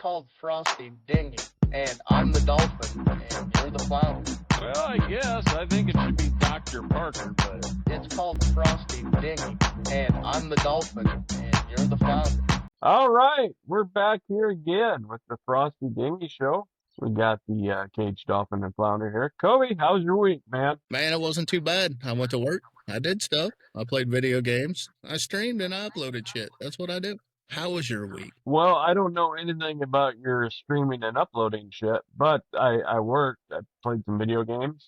called Frosty Dinghy, and I'm the dolphin, and you're the flounder. Well, I guess. I think it should be Dr. Parker, but... It's called Frosty Dinghy, and I'm the dolphin, and you're the flounder. All right, we're back here again with the Frosty Dinghy Show. We got the caged dolphin and flounder here. Kobe, how's your week, man? Man, it wasn't too bad. I went to work. I did stuff. I played video games. I streamed and I uploaded shit. That's what I do. How was your week? Well, I don't know anything about your streaming and uploading shit, but I worked. I played some video games.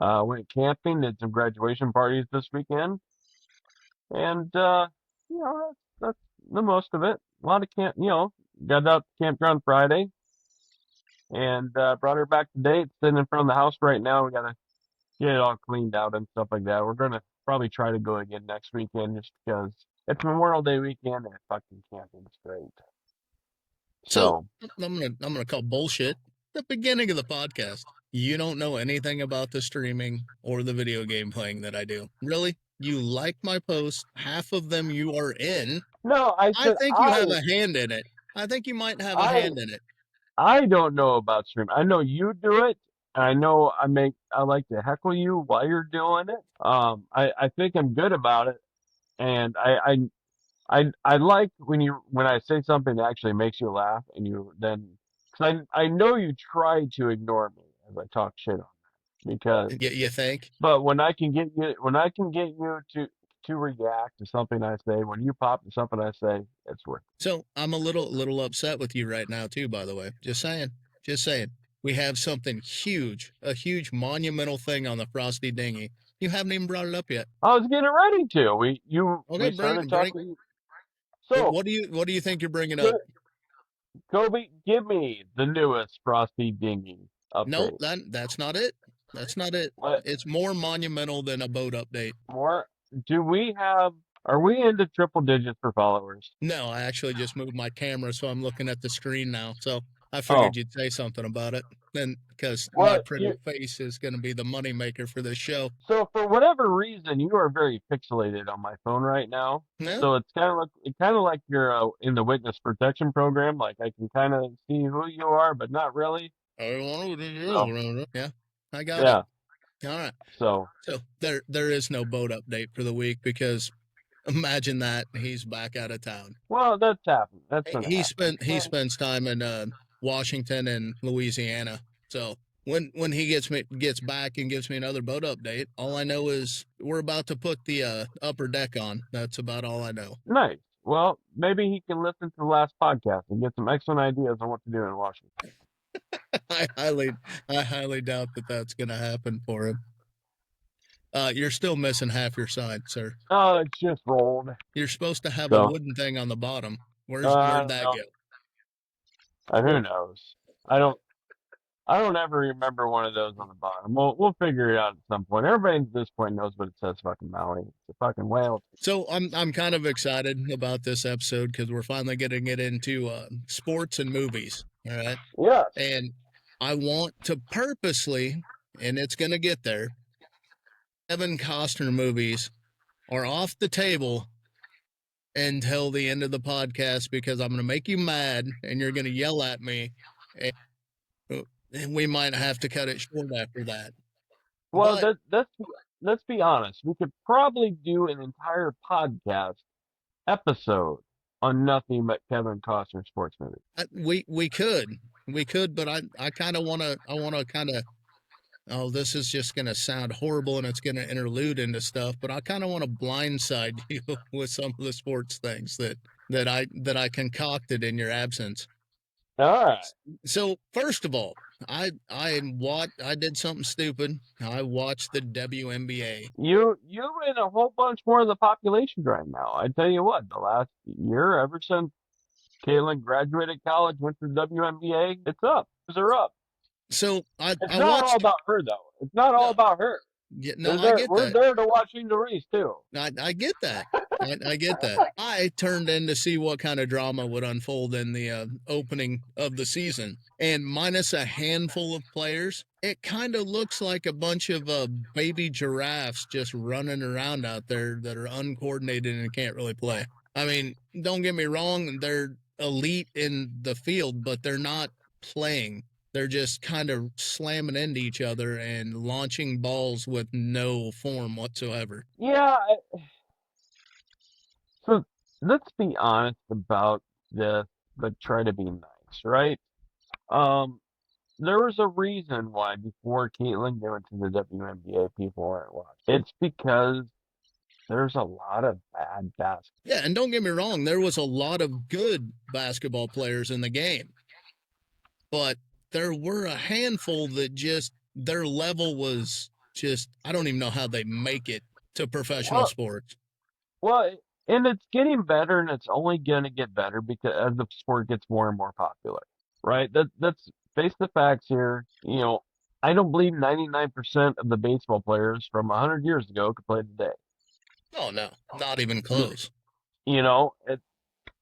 Went camping, did some graduation parties this weekend. And, that's the most of it. A lot of got out to campground Friday. And brought her back today. It's sitting in front of the house right now. We gotta get it all cleaned out and stuff like that. We're gonna probably try to go again next weekend just because it's Memorial Day weekend and fucking camping's great. So I'm gonna call bullshit the beginning of the podcast. You don't know anything about the streaming or the video game playing that I do. Really? You like my posts? Half of them you are in. No, I think you have a hand in it. I think you might have a hand in it. I don't know about streaming. I know you do it. I know I like to heckle you while you're doing it. I think I'm good about it. And I like when I say something that actually makes you laugh and you then, cause I know you try to ignore me as I talk shit on that because you think, but when I can get you to react to something I say, when you pop to something I say, it's worth it. So I'm a little upset with you right now too, by the way. Just saying. We have something huge, a huge monumental thing on the Frosty Dinghy. You haven't even brought it up yet. I was getting ready to. We started talking. Bring. So what do you think you're bringing up? Kobe, give me the newest Frosty Dinghy update. No, that's not it. That's not it. What? It's more monumental than a boat update. More? Are we into triple digits for followers? No, I actually just moved my camera, so I'm looking at the screen now. So I figured you'd say something about it. Then, because my pretty face is going to be the moneymaker for this show. So for whatever reason, you are very pixelated on my phone right now. Yeah. So it's kind of like you're in the witness protection program. Like I can kind of see who you are, but not really. Yeah, I got it. All right. So there is no boat update for the week because imagine that he's back out of town. Well, that's happened. He spends time in Washington and Louisiana. So when he gets back and gives me another boat update, all I know is we're about to put the upper deck on. That's about all I know. Nice. Well, maybe he can listen to the last podcast and get some excellent ideas on what to do in Washington. I highly doubt that that's going to happen for him. You're still missing half your side, sir. Oh, it's just rolled. You're supposed to have a wooden thing on the bottom. Where'd that go? Who knows? I don't ever remember one of those on the bottom. We'll figure it out at some point. Everybody at this point knows what it says fucking Maui. It's a fucking whale. So I'm kind of excited about this episode because we're finally getting it into sports and movies. All right. Yeah. And I want to purposely, and it's going to get there, Kevin Costner movies are off the table until the end of the podcast because I'm going to make you mad and you're going to yell at me. And we might have to cut it short after that. Well, let's be honest. We could probably do an entire podcast episode on nothing but Kevin Costner sports movies. We could, but I kind of want to this is just going to sound horrible and it's going to interlude into stuff, but I kind of want to blindside you with some of the sports things that I concocted in your absence. All right. So first of all, I did something stupid. I watched the WNBA. You're in a whole bunch more of the population right now. I tell you what, the last year, ever since Caitlin graduated college, went to the WNBA, it's up. They're up. So it's not all about her, though. It's not all about her. Yeah, no, I get that. We're there to watch Angel Reese, too. I get that. I get that. I turned in to see what kind of drama would unfold in the opening of the season. And minus a handful of players, it kind of looks like a bunch of baby giraffes just running around out there that are uncoordinated and can't really play. I mean, don't get me wrong, they're elite in the field, but they're not playing. They're just kind of slamming into each other and launching balls with no form whatsoever. Yeah. So let's be honest about this, but try to be nice, right? Um, there was a reason why before Caitlyn went to the WNBA, people weren't watching. It's because there's a lot of bad basketball. Yeah, and don't get me wrong, there was a lot of good basketball players in the game, but there were a handful that just their level was just, I don't even know how they make it to professional Well, sports. well, and it's getting better, and it's only going to get better because as the sport gets more and more popular, right? That's face the facts here. You know, I don't believe 99% of the baseball players from 100 years ago could play today. Oh, no, not even close. You know,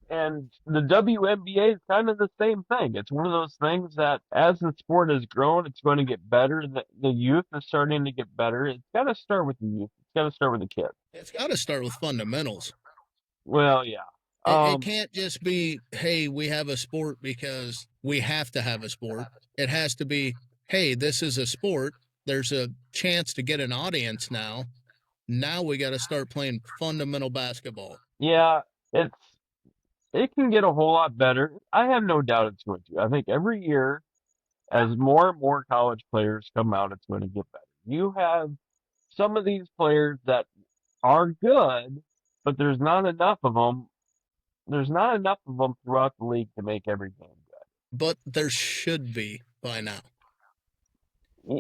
and the WNBA is kind of the same thing. It's one of those things that as the sport has grown, it's going to get better. The youth is starting to get better. It's got to start with the youth. It's got to start with the kids. It's got to start with fundamentals. Well, yeah. It can't just be, hey, we have a sport because we have to have a sport. It has to be, hey, this is a sport. There's a chance to get an audience now. Now we got to start playing fundamental basketball. Yeah, it can get a whole lot better. I have no doubt it's going to. I think every year, as more and more college players come out, it's going to get better. You have some of these players that are good, but there's not enough of them. There's not enough of them throughout the league to make every game good. But there should be by now.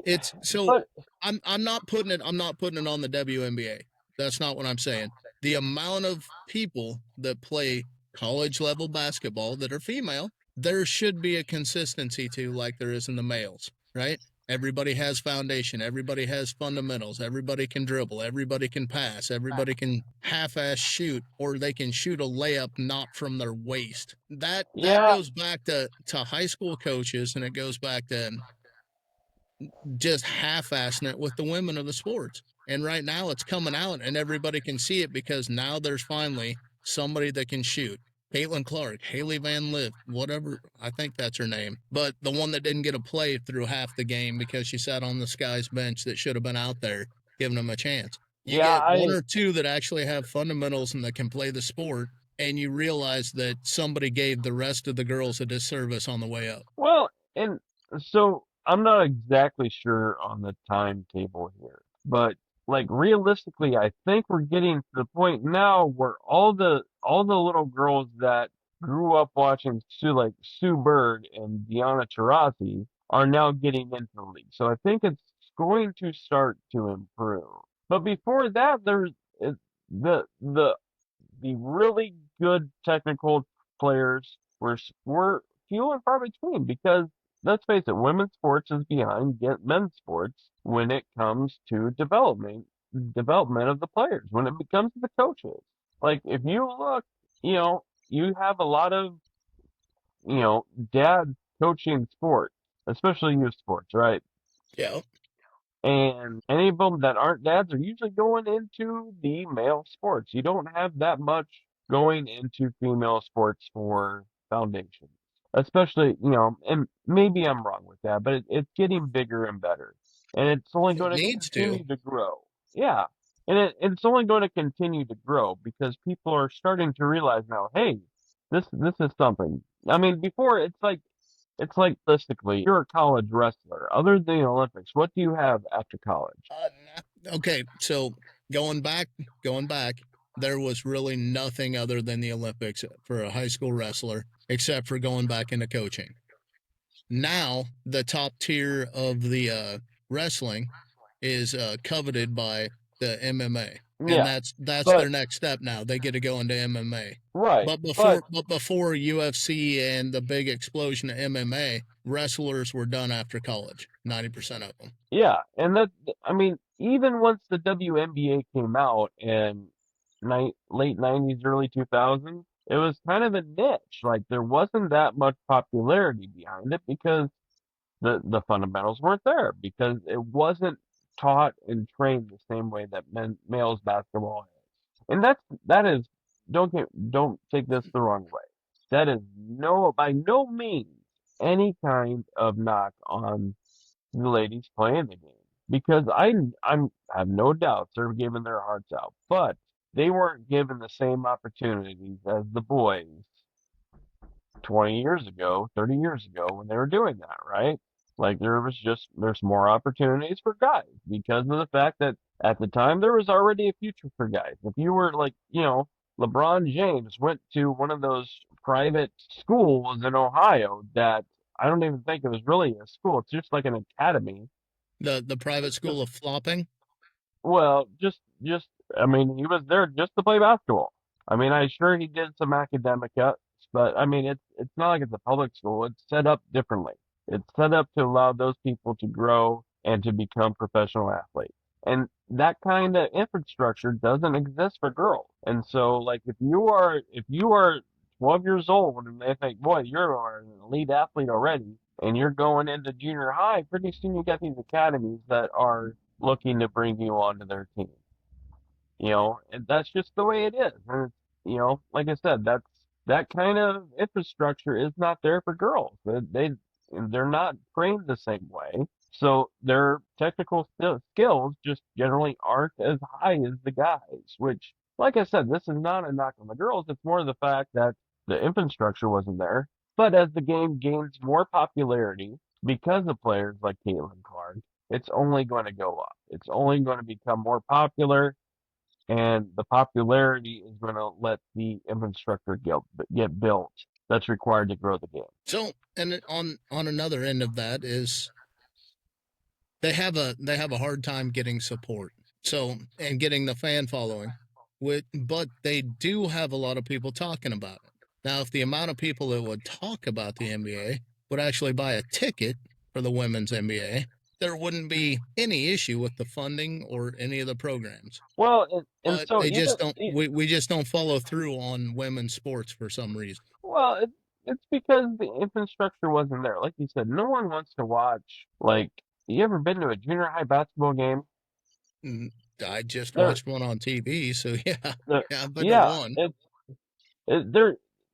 It's so But I'm not putting it on the WNBA. That's not what I'm saying. The amount of people that play college level basketball that are female, there should be a consistency to like there is in the males, right? Everybody has foundation, everybody has fundamentals, everybody can dribble, everybody can pass, everybody can half-ass shoot, or they can shoot a layup not from their waist. That goes back to high school coaches, and it goes back to just half-assing it with the women of the sports. And right now it's coming out and everybody can see it because now there's finally somebody that can shoot. Caitlin Clark, Haley Van Lith, whatever, I think that's her name. But the one that didn't get a play through half the game because she sat on the Sky's bench that should have been out there giving them a chance. You get one or two that actually have fundamentals and that can play the sport, and you realize that somebody gave the rest of the girls a disservice on the way up. Well, and so I'm not exactly sure on the timetable here, but like realistically, I think we're getting to the point now where all the little girls that grew up watching Sue Bird and Deanna Taurasi are now getting into the league. So I think it's going to start to improve. But before that, there's the really good technical players were few and far between because let's face it, women's sports is behind men's sports when it comes to development of the players, when it becomes the coaches. Like if you look, you have a lot of, dads coaching sports, especially youth sports, right? Yeah. And any of them that aren't dads are usually going into the male sports. You don't have that much going into female sports for foundations. Especially, and maybe I'm wrong with that, but it's getting bigger and better. And it's only going to continue to grow. Yeah. And it's only going to continue to grow because people are starting to realize now, hey, this is something. I mean, before it's like realistically, you're a college wrestler. Other than the Olympics, what do you have after college? Okay, so going back, there was really nothing other than the Olympics for a high school wrestler, except for going back into coaching. Now, the top tier of the wrestling is coveted by the MMA. Yeah, and that's their next step now. They get to go into MMA. Right. But before UFC and the big explosion of MMA, wrestlers were done after college, 90% of them. Yeah, and even once the WNBA came out in late 90s, early 2000s, it was kind of a niche. Like there wasn't that much popularity behind it because the fundamentals weren't there because it wasn't taught and trained the same way that males basketball is. And that is don't take this the wrong way. that is by no means any kind of knock on the ladies playing the game, because I have no doubts they're giving their hearts out, but they weren't given the same opportunities as the boys 20 years ago, 30 years ago when they were doing that, right? Like there's more opportunities for guys because of the fact that at the time there was already a future for guys. If you were like, LeBron James went to one of those private schools in Ohio that I don't even think it was really a school. It's just like an academy. The private It's school just, of flopping. well, I mean, he was there just to play basketball. I mean, I'm sure he did some academic cuts, but I mean, it's not like it's a public school. It's set up differently. It's set up to allow those people to grow and to become professional athletes. And that kind of infrastructure doesn't exist for girls. And so, like, if you are 12 years old and they think, boy, you're an elite athlete already, and you're going into junior high, pretty soon you got these academies that are looking to bring you onto their team. And that's just the way it is. And like I said, that kind of infrastructure is not there for girls. They're not trained the same way, so their technical skills just generally aren't as high as the guys. Which, like I said, this is not a knock on the girls. It's more the fact that the infrastructure wasn't there. But as the game gains more popularity because of players like Caitlin Clark, it's only going to go up. It's only going to become more popular, and the popularity is going to let the infrastructure get built that's required to grow the game. So, and on another end of that is they have a hard time getting support. So, and getting the fan following. But they do have a lot of people talking about it. Now, if the amount of people that would talk about the NBA would actually buy a ticket for the women's NBA, there wouldn't be any issue with the funding or any of the programs. Well, and But so they even just don't. We just don't follow through on women's sports for some reason. well, it's because the infrastructure wasn't there. Like you said, no one wants to watch. Like, you ever been to a junior high basketball game? Mm, I just They're, watched one on TV, so yeah, they're yeah, I've been to yeah, one.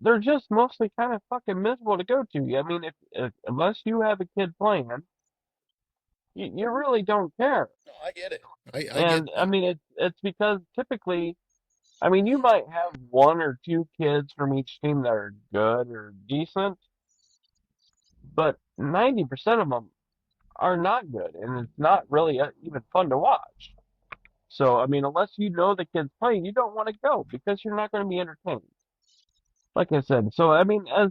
they're just mostly kind of fucking miserable to go to. I mean, if unless you have a kid playing, you really don't care. No, I get it. I get And I that. mean, it's because typically, I mean, you might have one or two kids from each team that are good or decent, but 90% of them are not good, and it's not really even fun to watch. So, I mean, unless you know the kids playing, you don't want to go because you're not going to be entertained. Like I said, so I mean, as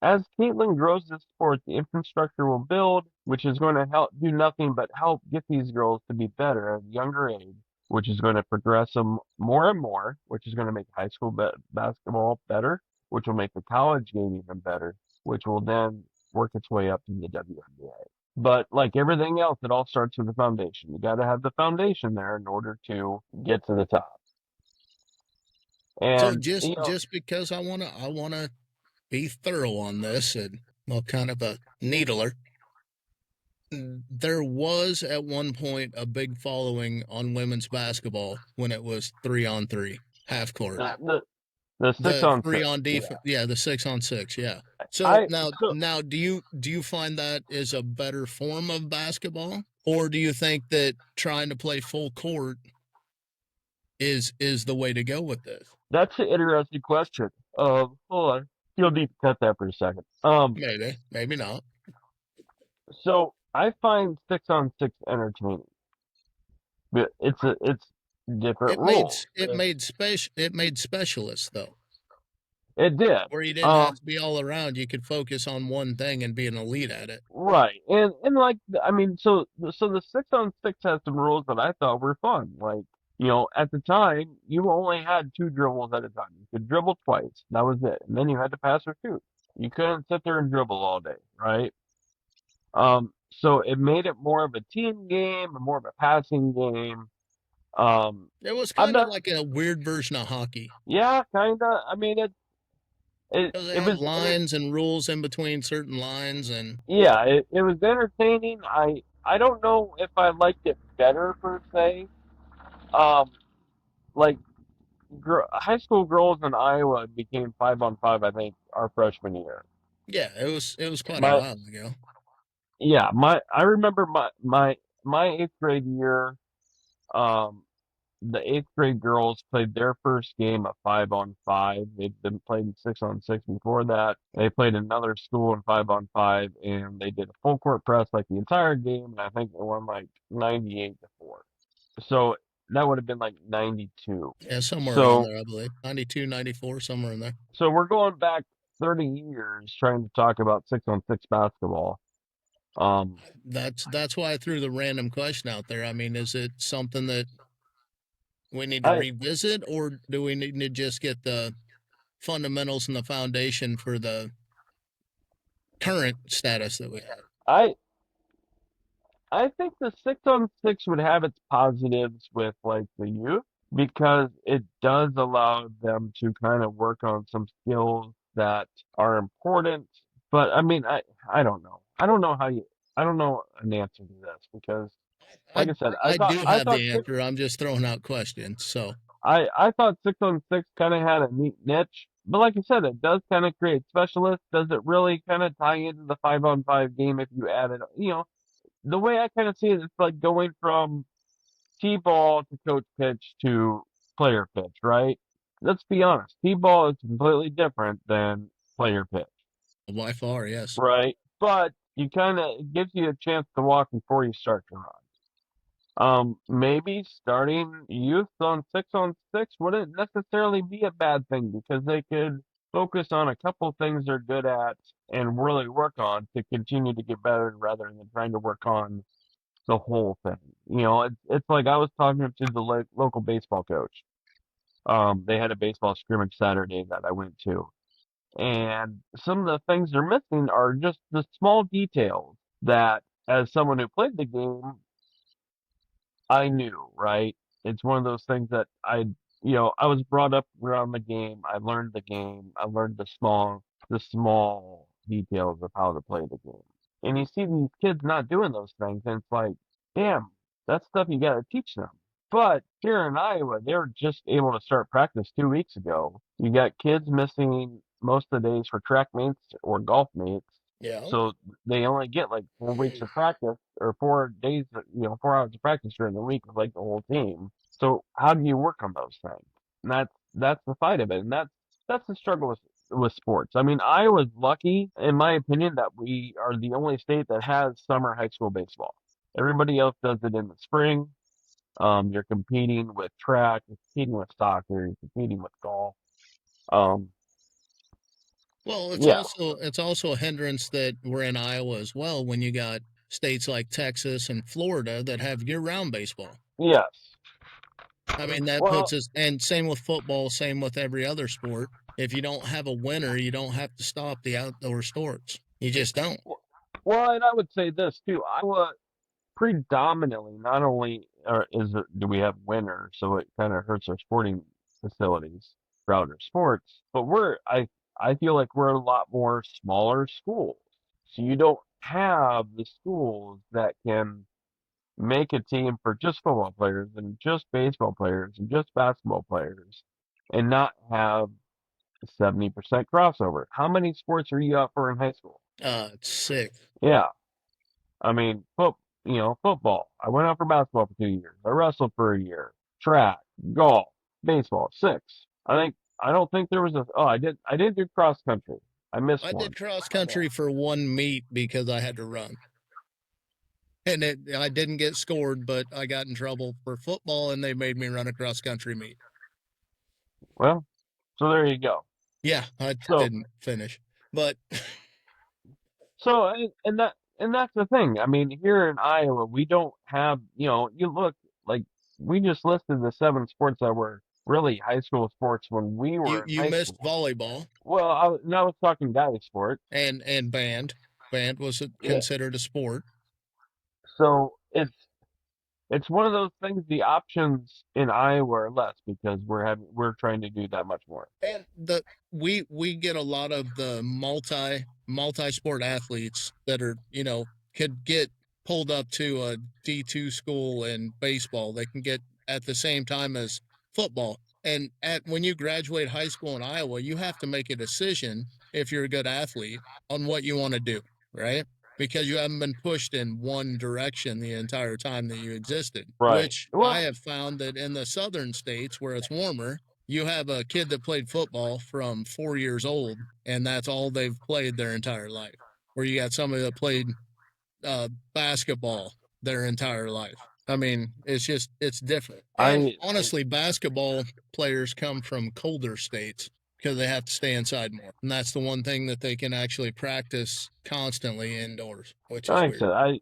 as Caitlin grows this sport, the infrastructure will build, which is going to help do nothing but help get these girls to be better at a younger age, which is going to progress them more and more, which is going to make high school basketball better, which will make the college game even better, which will then work its way up to the WNBA. But like everything else, it all starts with the foundation. You got to have the foundation there in order to get to the top. So And just because I wanna be thorough on this and well, kind of a needler. There was at one point a big following on women's basketball when it was 3-on-3 half court. the six The on three six, on yeah. defense, yeah, the 6-on-6, yeah. So I so now, do you find that is a better form of basketball, or do you think that trying to play full court is the way to go with this? That's an interesting question. Hold on. You'll need to cut that for a second. Maybe, maybe not. So I find 6 on 6 entertaining, but it's different rules. It made specialists though, It did. where you didn't have to be all around. You could focus on one thing and be an elite at it. Right. And like, I mean, so the 6 on 6 has some rules that I thought were fun. Like, at the time, you only had two dribbles at a time. You could dribble twice. That was it. And then you had to pass or shoot. You couldn't sit there and dribble all day, right? So it made it more of a team game, more of a passing game. It was I'm kind of not, like a weird version of hockey yeah, kinda. I mean, because they it had was, lines and rules in between certain lines, and yeah, it was entertaining. I don't know if I liked it better per se. Um, like high school girls in Iowa became 5-on-5, I think, our freshman year. Yeah, it was quite a My while ago. Yeah, I remember my eighth grade year. Um, the eighth grade girls played their first game of 5-on-5. They'd been playing 6-on-6 before that. They played another school in 5-on-5, and they did a full court press like the entire game. And I think they won like 98-4. So that would have been like 92. Yeah, somewhere around So there, I believe. 92, 94, somewhere in there. so we're going back 30 years trying to talk about 6-on-6 basketball. That's why I threw the random question out there. I mean, is it something that we need to I revisit, or do we need to just get the fundamentals and the foundation for the current status that we have? I I think the 6-on-6 would have its positives with like the youth because it does allow them to kind of work on some skills that are important. But I mean, I don't know. I don't know an answer to this because, I like I said, I do have the answer. I'm just throwing out questions. So I thought 6-on-6 kind of had a neat niche. But like I said, it does kind of create specialists. Does it really kind of tie into the 5-on-5 game if you add it? The way I kind of see it, it's like going from T-ball to coach pitch to player pitch, right? Let's be honest. T-ball is completely different than player pitch, by far, yes. right? But it gives you a chance to walk before you start to run. Maybe starting youth on 6-on-6 wouldn't necessarily be a bad thing because they could focus on a couple things they're good at and really work on to continue to get better rather than trying to work on the whole thing. It's like I was talking to the local baseball coach. They had a baseball scrimmage Saturday that I went to, and some of the things they're missing are just the small details that, as someone who played the game, I knew. Right? It's one of those things that I was brought up around the game. I learned the game. I learned the small details of how to play the game. And you see these kids not doing those things, and it's like, damn, that's stuff you got to teach them. But here in Iowa, they're just able to start practice 2 weeks ago. You got kids missing most of the days for track meets or golf meets. Yeah. So they only get like 4 weeks of practice or 4 days, 4 hours of practice during the week with like the whole team. So how do you work on those things? And that's the fight of it, and that's the struggle with sports. I mean, Iowa's lucky, in my opinion, that we are the only state that has summer high school baseball. Everybody else does it in the spring. You're competing with track, you're competing with soccer, you're competing with golf. Um, Well, yeah, it's also a hindrance that we're in Iowa as well when you got states like Texas and Florida that have year-round baseball. yes. I mean, that puts Well, us, and same with football, same with every other sport. If you don't have a winter, you don't have to stop the outdoor sports. You just don't. well, and I would say this too. Iowa predominantly not only do we have winter, so it kind of hurts our sporting facilities for outdoor sports, but I feel like we're a lot more smaller schools. So you don't have the schools that can make a team for just football players and just baseball players and just basketball players and not have 70% crossover. How many sports are you out for in high school? It's sick. Yeah. I mean, football. I went out for basketball for 2 years. I wrestled for a year. Track, golf, baseball, six. I don't think there was I didn't do cross country. I missed I one. did cross country for one meet because I had to run. And I didn't get scored, but I got in trouble for football and they made me run a cross country meet. Well, so there you go. Yeah, I So didn't finish. But so and that's the thing. I mean, here in Iowa, we don't have, you look like we just listed the 7 sports that were really high school sports when we were in you high missed school. volleyball Well, I was talking guy sports. and band. Band was Yeah. considered a sport. So it's one of those things. The options in Iowa are less because we're trying to do that much more. And we get a lot of the multi sport athletes that are, could get pulled up to a D2 school in baseball. They can get at the same time as football. And when you graduate high school in Iowa, you have to make a decision if you're a good athlete on what you want to do, right? Because you haven't been pushed in one direction the entire time that you existed, Right. which I Well, have found that in the southern states where it's warmer, you have a kid that played football from 4 years old, and that's all they've played their entire life. Where you got somebody that played basketball their entire life. I mean, it's different. And I honestly, basketball players come from colder states because they have to stay inside more. And that's the one thing that they can actually practice constantly indoors, which is like I weird. said,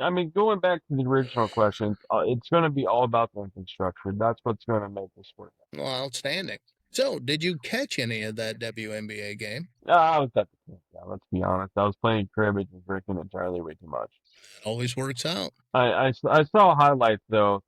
I mean, going back to the original question, it's going to be all about the infrastructure. That's what's going to make this work. Well, outstanding. So, did you catch any of that WNBA game? I was at the camp. Yeah, let's be honest. I was playing cribbage and drinking entirely way too much. It always works out. I saw highlights though,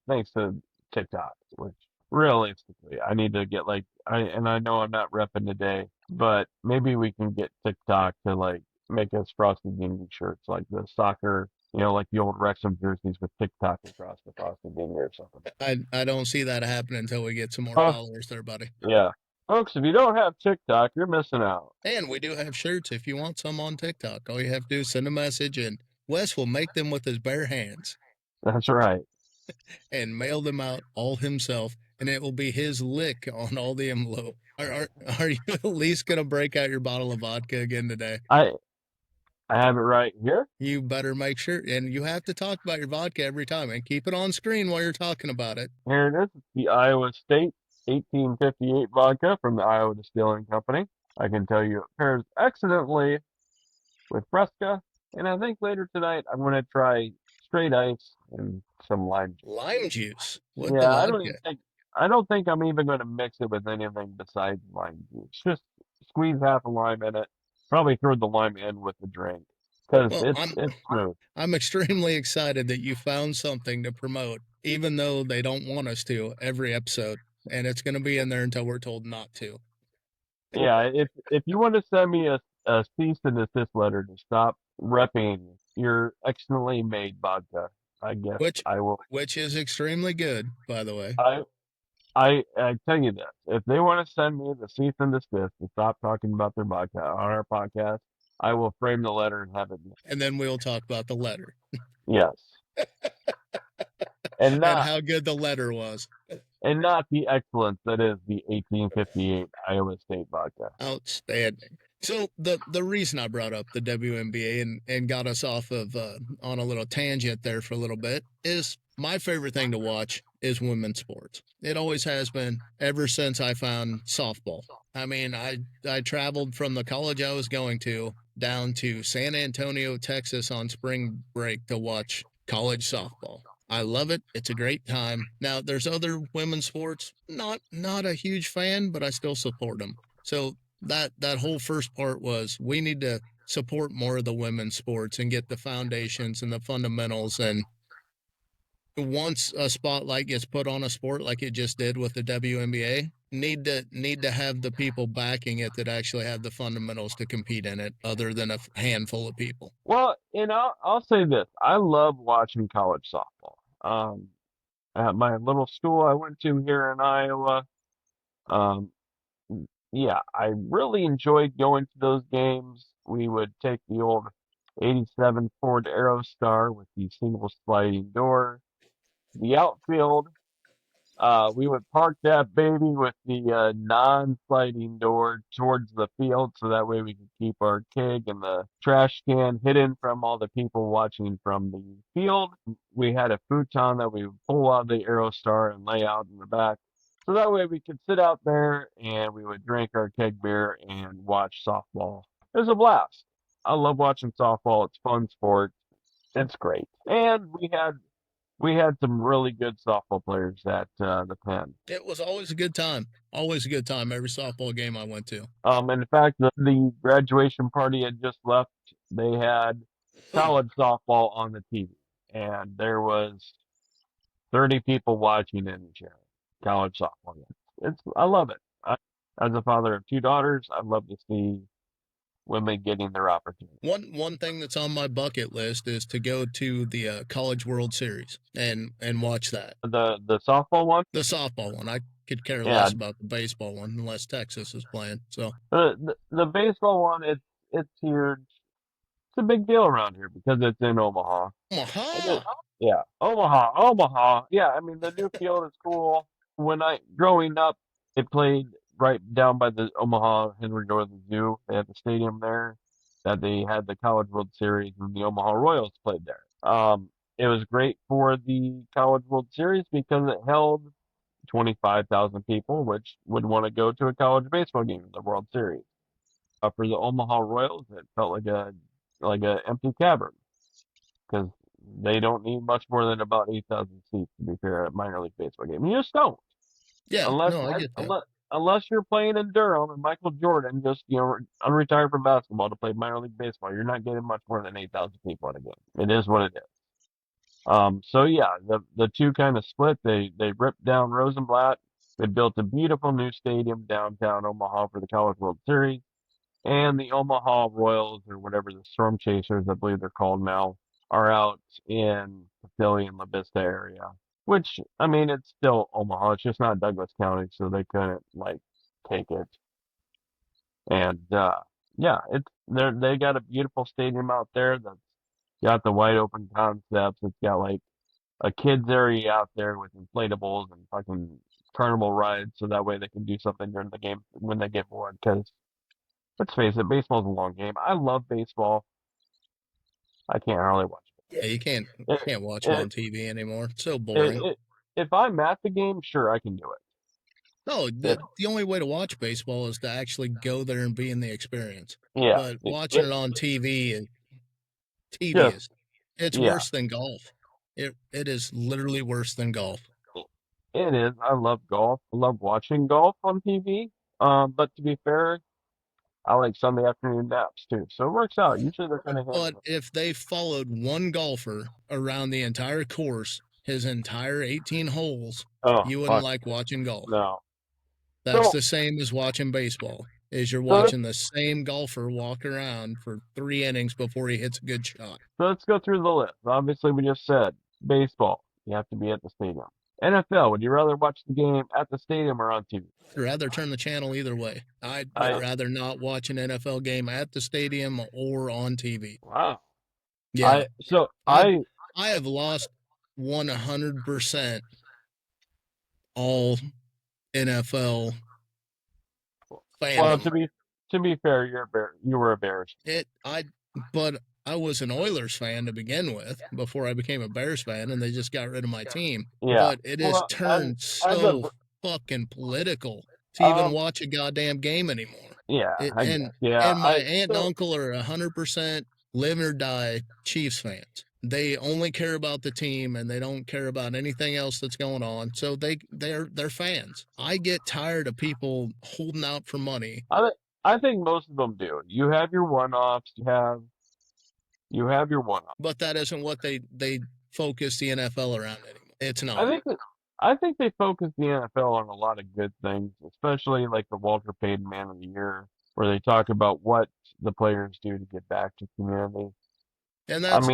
thanks to TikTok, which realistically I need to get and I know I'm not repping today, but maybe we can get TikTok to like make us Frosty Gaming shirts like the soccer, like the old Wrexham jerseys with TikTok across the Frosty Gaming or something. I don't see that happening until we get some more Oh, followers there, buddy. yeah. Folks, if you don't have TikTok, you're missing out. And we do have shirts if you want some on TikTok. All you have to do is send a message, and Wes will make them with his bare hands That's right. and mail them out all himself, and it will be his lick on all the envelope. Are you at least gonna break out your bottle of vodka again today? I I have it right here. You better make sure, and you have to talk about your vodka every time, and keep it on screen while you're talking about it. Here it is. It's the Iowa State 1858 vodka from the Iowa Distilling Company. I can tell you it pairs excellently with Fresca, and I think later tonight I'm going to try straight ice and some lime juice. Lime juice with the Yeah, vodka. I don't think I'm even going to mix it with anything besides lime juice. Just squeeze half a lime in it. Probably throw the lime in with the drink because Well, it's smooth. I'm extremely excited that you found something to promote, even though they don't want us to every episode, and it's going to be in there until we're told not to. Yeah, if you want to send me a cease and desist letter to stop repping your excellently made vodka, I guess Which I will. which is extremely good, by the way. I tell you this: if they want to send me the cease and desist to stop talking about their vodka on our podcast, I will frame the letter and have it. And then we'll talk about the letter Yes, and and how good the letter was. not the excellence that is the 1858 Iowa State vodka. Outstanding. So the reason I brought up the WNBA and got us off of on a little tangent there for a little bit is my favorite thing to watch is women's sports. It always has been ever since I found softball. I mean, I traveled from the college I was going to down to San Antonio, Texas on spring break to watch college softball. I love it. It's a great time. Now, there's other women's sports. Not a huge fan, but I still support them. So that whole first part was we need to support more of the women's sports and get the foundations and the fundamentals. And once a spotlight gets put on a sport like it just did with the WNBA, need to have the people backing it that actually have the fundamentals to compete in it, other than a handful of people. Well, I'll say this: I love watching college softball. At my little school I went to here in Iowa, um, yeah, I really enjoyed going to those games. We would take the old '87 Ford Aerostar with the single sliding door, the outfield. We would park that baby with the non-sliding door towards the field, so that way we could keep our keg and the trash can hidden from all the people watching from the field. We had a futon that we would pull out of the Aerostar and lay out in the back, so that way we could sit out there and we would drink our keg beer and watch softball. It was a blast. I love watching softball. It's fun sport. It's great, and we had some really good softball players at the Penn. It was always a good time. Always a good time every softball game I went to. In fact, the graduation party had just left. They had college softball on the TV, and there was 30 people watching in the chair. College softball. I love it. As a father of two daughters, I love to see women getting their opportunity. One thing that's on my bucket list is to go to the College World Series and watch that. The softball one? The softball one. I could care Yeah. less about the baseball one unless Texas is playing. So The baseball one, it's huge. It's a big deal around here because it's in Omaha. Omaha. Yeah, Omaha. Yeah, I mean the new field is cool. When I growing up, it played right down by the Omaha Henry Northern Zoo. They had the stadium there that they had the College World Series, and the Omaha Royals played there. It was great for the College World Series because it held 25,000 people, which would want to go to a college baseball game in the World Series. For the Omaha Royals, it felt like a empty cavern because they don't need much more than about 8,000 seats to be fair at minor league baseball game. You just don't, Yeah, unless no, I get that. unless you're playing in Durham and Michael Jordan just unretired from basketball to play minor league baseball. You're not getting much more than 8,000 people at a game. It is what it is. So yeah, the two kind of split. They ripped down Rosenblatt. They built a beautiful new stadium downtown Omaha for the College World Series. And the Omaha Royals, or whatever the Storm Chasers, I believe they're called now, are out in the Philly and La Vista area. Which, I mean, it's still Omaha. It's just not Douglas County, so they couldn't, take it. And, yeah, they got a beautiful stadium out there that's got the wide open concepts. It's got, a kids area out there with inflatables and fucking carnival rides, so that way they can do something during the game when they get bored, because let's face it, baseball's a long game. I love baseball. I can't hardly watch Yeah, you can't it. watch it on TV anymore. It's so It- boring. if I'm at the game, sure, I can do it. No, Yeah. the only way to watch baseball is to actually go there and be in the experience. Yeah. But watching it on TV is Just, tedious. It's yeah, worse than golf. It is literally worse than golf. it is. I love golf. I love watching golf on TV. But to be fair, I like Sunday afternoon naps too. So it works out. Usually they're kind of But if they followed one golfer around the entire course, his entire 18 holes, you wouldn't like watching golf. No. That's So- the same as watching baseball. Is you're So- watching the same golfer walk around for 3 innings before he hits a good shot. So let's go through the list. Obviously, we just said baseball. You have to be at the stadium. NFL, would you rather watch the game at the stadium or on TV? I'd rather turn the channel either way. I'd rather not watch an NFL game at the stadium or on TV. Wow. Yeah. I have lost 100% all NFL fandom. well, to be fair, you were a Bears. But I was an Oilers fan to begin with before I became a Bears fan, and they just got rid of my team. Yeah. But it has turned fucking political to even watch a goddamn game anymore. Yeah. And my aunt and uncle are 100% live or die Chiefs fans. They only care about the team and they don't care about anything else that's going on. So they're fans. I get tired of people holding out for money. I think most of them do. You have your one-offs. You have your one-offs. But that isn't what they focus the NFL around anymore. It's not. I think they focus the NFL on a lot of good things, especially like the Walter Payton Man of the Year, where they talk about what the players do to get back to community. And that's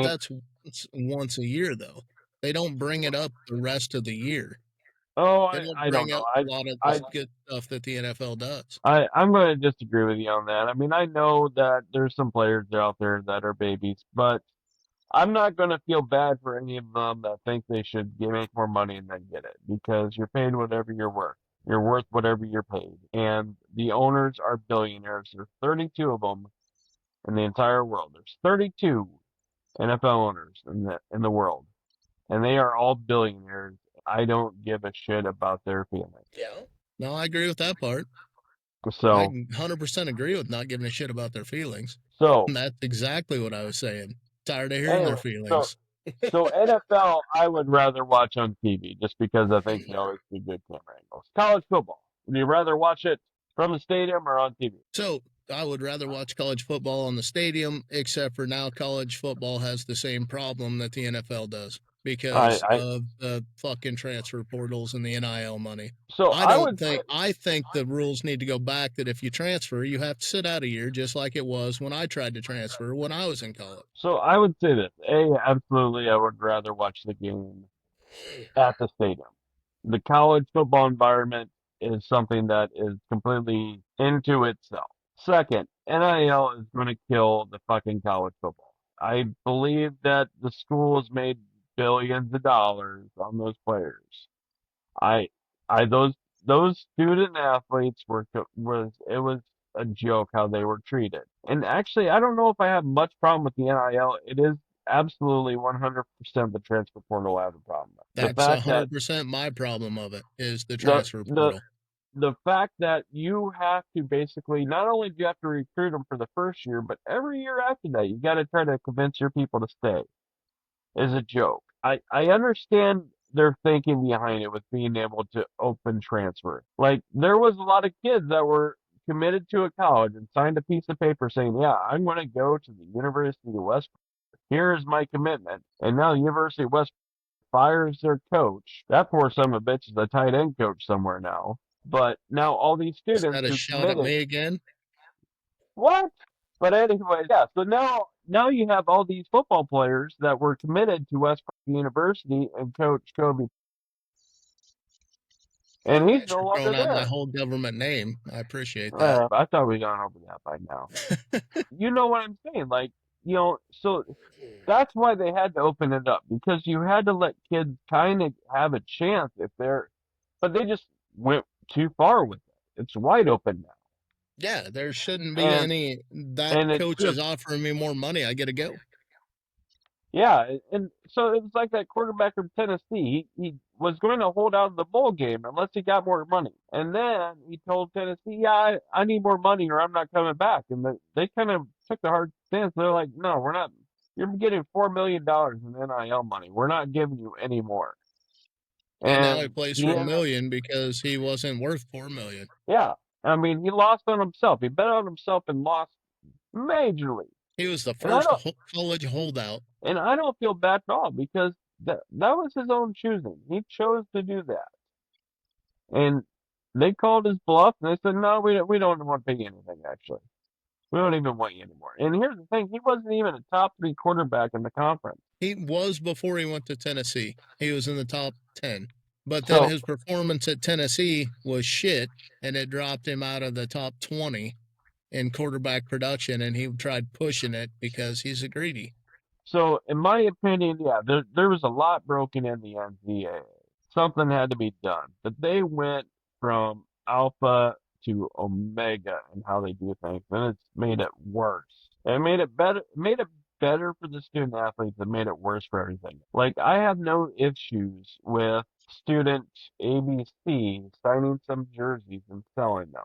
once a year though. They don't bring it up the rest of the year. Oh, They don't I bring don't know. up a lot of the good stuff that the NFL does. I'm going to disagree with you on that. I mean, I know that there's some players out there that are babies, but I'm not going to feel bad for any of them that think they should make more money and then get it, because you're paid whatever you're worth. You're worth whatever you're paid. And the owners are billionaires. There's 32 of them in the entire world. There's 32 NFL owners in the world, and they are all billionaires. I don't give a shit about their feelings. Yeah. No, I agree with that part. So I 100% agree with not giving a shit about their feelings. So and that's exactly what I was saying. Tired of hearing their feelings. So NFL, I would rather watch on TV just because I think they always do good camera angles. College football, would you rather watch it from the stadium or on TV? So I would rather watch college football on the stadium, except for now college football has the same problem that the NFL does because of the fucking transfer portals and the NIL money. So I think the rules need to go back that if you transfer, you have to sit out a year, just like it was when I tried to transfer when I was in college. So I would say this. Absolutely, I would rather watch the game at the stadium. The college football environment is something that is completely into itself. Second, NIL is going to kill the fucking college football. I believe that the schools made billions of dollars on those players. I, those student athletes it was a joke how they were treated. And actually, I don't know if I have much problem with the NIL. It is absolutely 100% the transfer portal I have a problem with. The That's fact that 100% my problem of it is the the transfer the portal. the fact that you have to basically not only do you have to recruit them for the first year, but every year after that, you got to try to convince your people to stay is a joke. I understand their thinking behind it with being able to open transfer. Like there was a lot of kids that were committed to a college and signed a piece of paper saying, "Yeah, I'm going to go to the University of West. Here is my commitment." And now the University of West fires their coach. That poor son of a bitch is a tight end coach somewhere now. But now all these Is students that a who shot at committed, me again? what? But anyway, yeah. So now you have all these football players that were committed to West University and Coach Kobe, and he's Thanks no for longer throwing out my there. whole government name. I appreciate that. I thought we'd gone over that by now. You know what I'm saying? Like, so that's why they had to open it up because you had to let kids kind of have a chance if they're, but they just went too far with it. It's wide open now, Yeah, there shouldn't be and any. That and it's coach is just offering me more money. I got to go. yeah, and so it was like that quarterback from Tennessee. He was going to hold out in the bowl game unless he got more money, and then he told Tennessee, "Yeah, I need more money or I'm not coming back." And they kind of took the hard stance. They're like, "No, we're not. You're getting $4 million in NIL money. We're not giving you any more." And now he And plays he for a ended up, million because he wasn't worth 4 million. yeah. I mean, he lost on himself. He bet on himself and lost majorly. He was the And I first don't college holdout. and I don't feel bad at all because that was his own choosing. He chose to do that. And they called his bluff and they said, "No, we don't want to pay you anything actually. We don't even want you anymore." And here's the thing, he wasn't even a top 3 quarterback in the conference. He was before he went to Tennessee. He was in the top 10. But then So his performance at Tennessee was shit, and it dropped him out of the top 20 in quarterback production, and he tried pushing it because he's a greedy. So, in my opinion, yeah, there was a lot broken in the NCAA. Something had to be done. But they went from alpha to omega in how they do things, and it's made it worse. It made it better. It made it better for the student athletes. It made it worse for everything. Like I have no issues with student ABC signing some jerseys and selling them.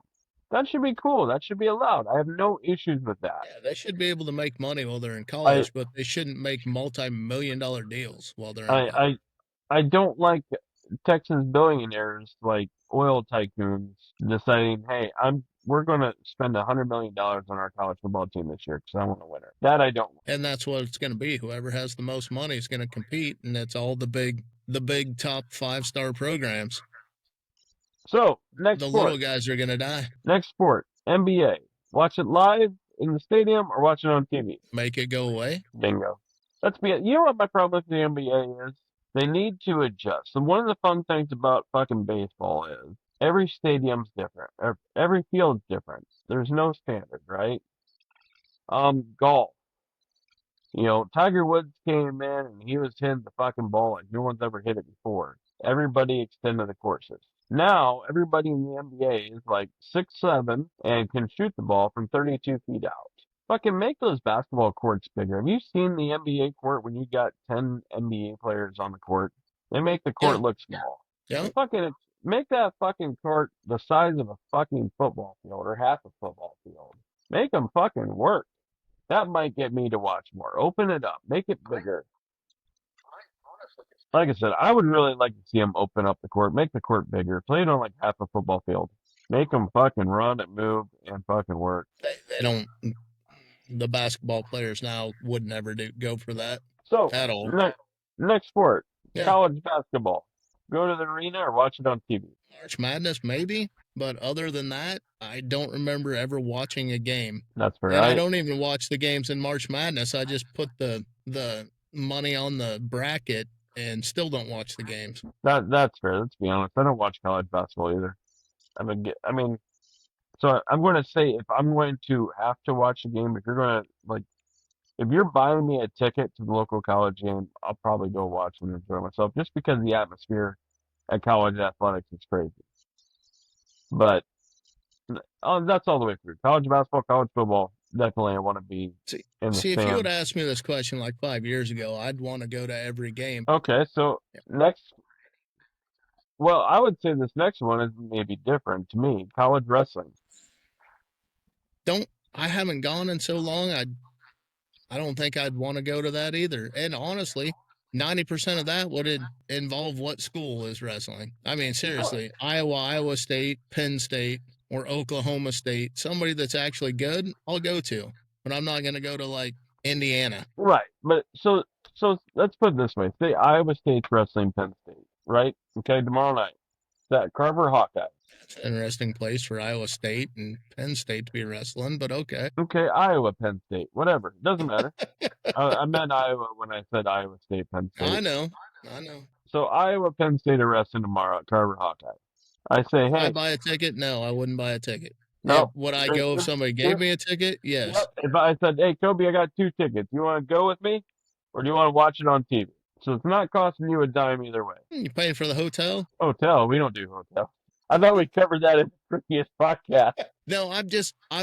That should be cool. That should be allowed. I have no issues with that. Yeah, they should be able to make money while they're in I college, but they shouldn't make multi-million-dollar deals while they're in I college. I don't like Texas billionaires like oil tycoons deciding, "Hey, we're going to spend $100 million on our college football team this year because I want to win it." That I don't. And that's what it's going to be. Whoever has the most money is going to compete, and that's all the big top 5-star programs. So next The sport, little guys are going to die. NBA. Watch it live in the stadium or watch it on TV. Make it go away. Bingo. Let's be. You know what my problem with the NBA is? They need to adjust. And one of the fun things about fucking baseball is every stadium's different. Every field's different. There's no standard, right? Golf. Tiger Woods came in and he was hitting the fucking ball like no one's ever hit it before. Everybody extended the courses. Now everybody in the NBA is like 6'7" and can shoot the ball from 32 feet out. Fucking make those basketball courts bigger. Have you seen the NBA court when you got 10 NBA players on the court? They make the Yeah. court look small. Yeah. Fucking make that fucking court the size of a fucking football field or half a football field. Make them fucking work. That might get me to watch more. Open it up. Make it bigger. Like I said, I would really like to see them open up the court, make the court bigger, play it on like half a football field. Make them fucking run and move and fucking work. They don't. The basketball players now would never go for that So, at all. next sport, Yeah. college basketball. Go to the arena or watch it on TV. March Madness, maybe. But other than that, I don't remember ever watching a game. That's fair. And I don't even watch the games in March Madness. I just put the money on the bracket and still don't watch the games. That's fair. Let's be honest. I don't watch college basketball either. So I'm going to say if I'm going to have to watch a game, if you're buying me a ticket to the local college game, I'll probably go watch and enjoy myself just because the atmosphere at college athletics is crazy. But that's all the way through. College basketball, college football, definitely I want to be in the See, if you would stands. asked me this question like 5 years ago, I'd want to go to every game. Okay, so I would say this next one is maybe different to me. College wrestling. I haven't gone in so long. I don't think I'd want to go to that either. And honestly, 90% of that would involve what school is wrestling. I mean, seriously, Iowa State, Penn State, or Oklahoma State, somebody that's actually good, I'll go to. But I'm not going to go to like Indiana. Right, but so let's put it this way: say Iowa State's wrestling Penn State, right? Okay, tomorrow night, that Carver Hawkeyes. Interesting place for Iowa State and Penn State to be wrestling, but okay. Okay, Iowa, Penn State, whatever, doesn't matter. I meant Iowa when I said Iowa State, Penn State. I know. So Iowa, Penn State are wrestling tomorrow at Carver Hawkeyes. I say, hey, I buy a ticket? No, I wouldn't buy a ticket. no. Would I go if somebody gave me a ticket? Yes. Yep. If I said, hey, Kobe, I got 2 tickets. You want to go with me, or do you want to watch it on TV? So it's not costing you a dime either way. You paying for the hotel? Hotel? We don't do hotel. I thought we covered that in the previous podcast. No, I've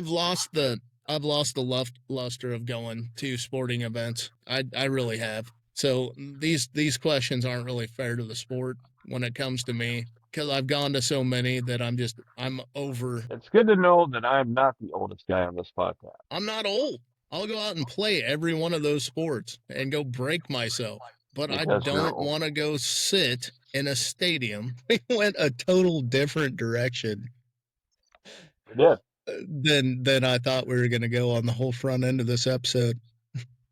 lost the luster of going to sporting events. I really have. So these questions aren't really fair to the sport when it comes to me because I've gone to so many that I'm over. It's good to know that I'm not the oldest guy on this podcast. I'm not old. I'll go out and play every one of those sports and go break myself. But I don't want to go sit in a stadium. We went a total different direction. We did. Than I thought we were going to go on the whole front end of this episode,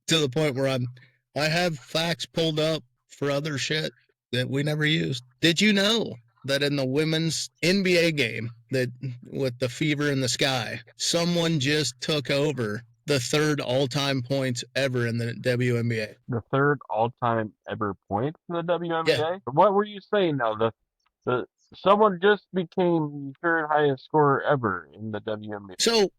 to the point where I have facts pulled up for other shit that we never used. Did you know that in the women's NBA game that with the Fever in the Sky, someone just took over the 3rd all-time points ever in the WNBA? The 3rd all-time ever points in the WNBA? Yeah. What were you saying now? Someone just became the 3rd highest scorer ever in the WNBA. So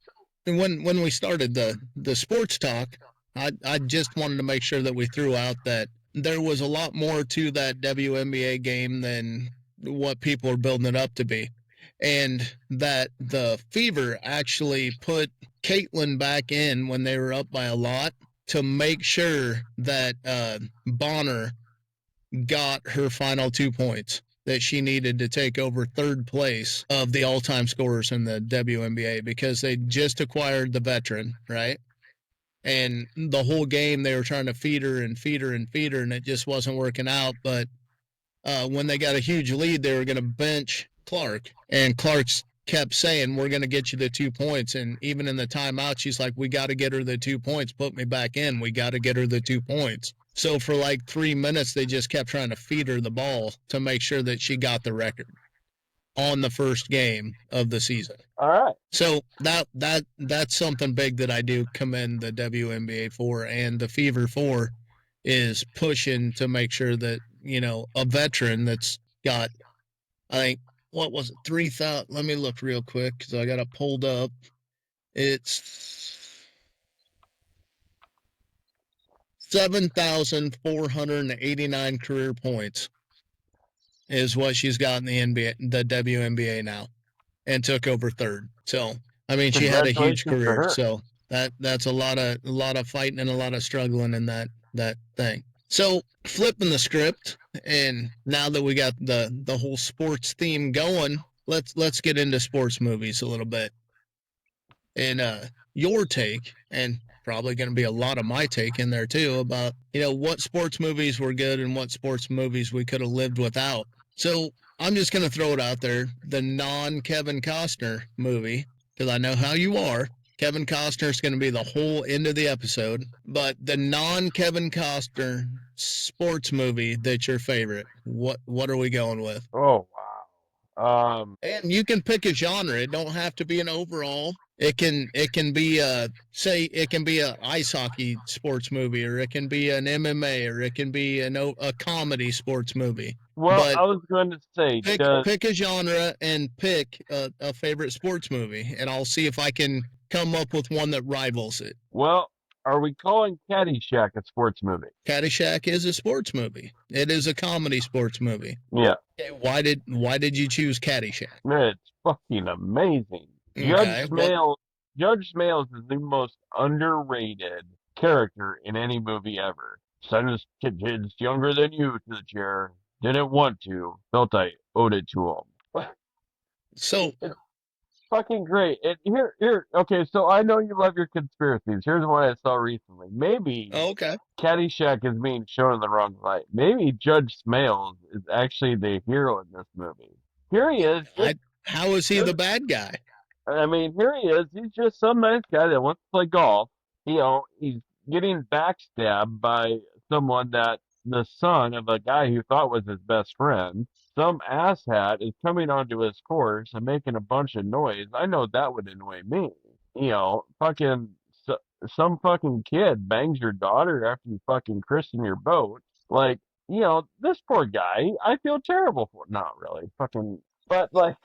when we started the sports talk, I just wanted to make sure that we threw out that there was a lot more to that WNBA game than what people are building it up to be. And that the Fever actually put Caitlin back in when they were up by a lot to make sure that Bonner got her final 2 points that she needed to take over 3rd place of the all-time scorers in the WNBA because they just acquired the veteran, right? And the whole game they were trying to feed her, and it just wasn't working out. But when they got a huge lead, they were going to bench Clark. And Clark's kept saying, we're going to get you the 2 points. And even in the timeout, she's like, we got to get her the 2 points. Put me back in. We got to get her the 2 points. So for like 3 minutes, they just kept trying to feed her the ball to make sure that she got the record on the first game of the season. All right. So that's something big that I do commend the WNBA for, and the Fever for, is pushing to make sure that, you know, a veteran that's got, I think, what was it, 3,000? Let me look real quick because I got it pulled up. It's 7,489 career points is what she's got in the WNBA now, and took over 3rd. So, I mean, she had a huge career. So that's a lot of fighting and a lot of struggling in that thing. So flipping the script, and now that we got the whole sports theme going, let's get into sports movies a little bit. And your take, and probably going to be a lot of my take in there too, about, you know, what sports movies were good and what sports movies we could have lived without. So I'm just going to throw it out there. The non-Kevin Costner movie, because I know how you are. Kevin Costner is going to be the whole end of the episode. But the non-Kevin Costner sports movie that's your favorite, what are we going with? Oh, wow. And you can pick a genre. It don't have to be an overall. It can be a ice hockey sports movie, or it can be an MMA, or it can be a comedy sports movie. Well, But I was going to say, pick a genre and pick a favorite sports movie, and I'll see if I can come up with one that rivals it. well, are we calling Caddyshack a sports movie? Caddyshack is a sports movie. It is a comedy sports movie. Yeah. Okay, why did you choose Caddyshack? It's fucking amazing. Okay, Judge Smales is the most underrated character in any movie ever. Sent his kids younger than you to the chair. Didn't want to. Felt I owed it to him. so It's fucking great. And okay, so I know you love your conspiracies. Here's one I saw recently. Maybe okay. Caddyshack is being shown in the wrong light. Maybe Judge Smales is actually the hero in this movie. Here he is. How is he the bad guy? I mean, here he is. He's just some nice guy that wants to play golf. He's getting backstabbed by someone that the son of a guy who thought was his best friend. Some asshat is coming onto his course and making a bunch of noise. I know that would annoy me. Fucking some fucking kid bangs your daughter after you fucking christen your boat. Like, this poor guy, I feel terrible for. Not really, fucking, but like,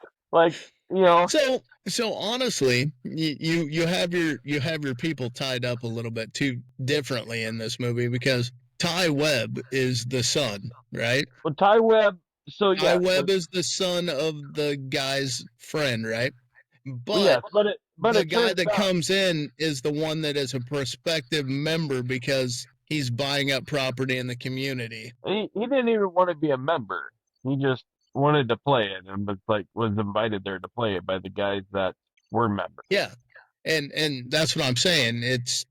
So honestly, you have your people tied up a little bit too differently in this movie, because Ty Webb is the son, right? Well, Ty Webb. So Ty yeah, Webb is the son of the guy's friend, right? But yes, but the it guy turns that out, comes in is the one that is a prospective member because he's buying up property in the community. he didn't even want to be a member. He just wanted to play it and was invited there to play it by the guys that were members. Yeah. And that's what I'm saying.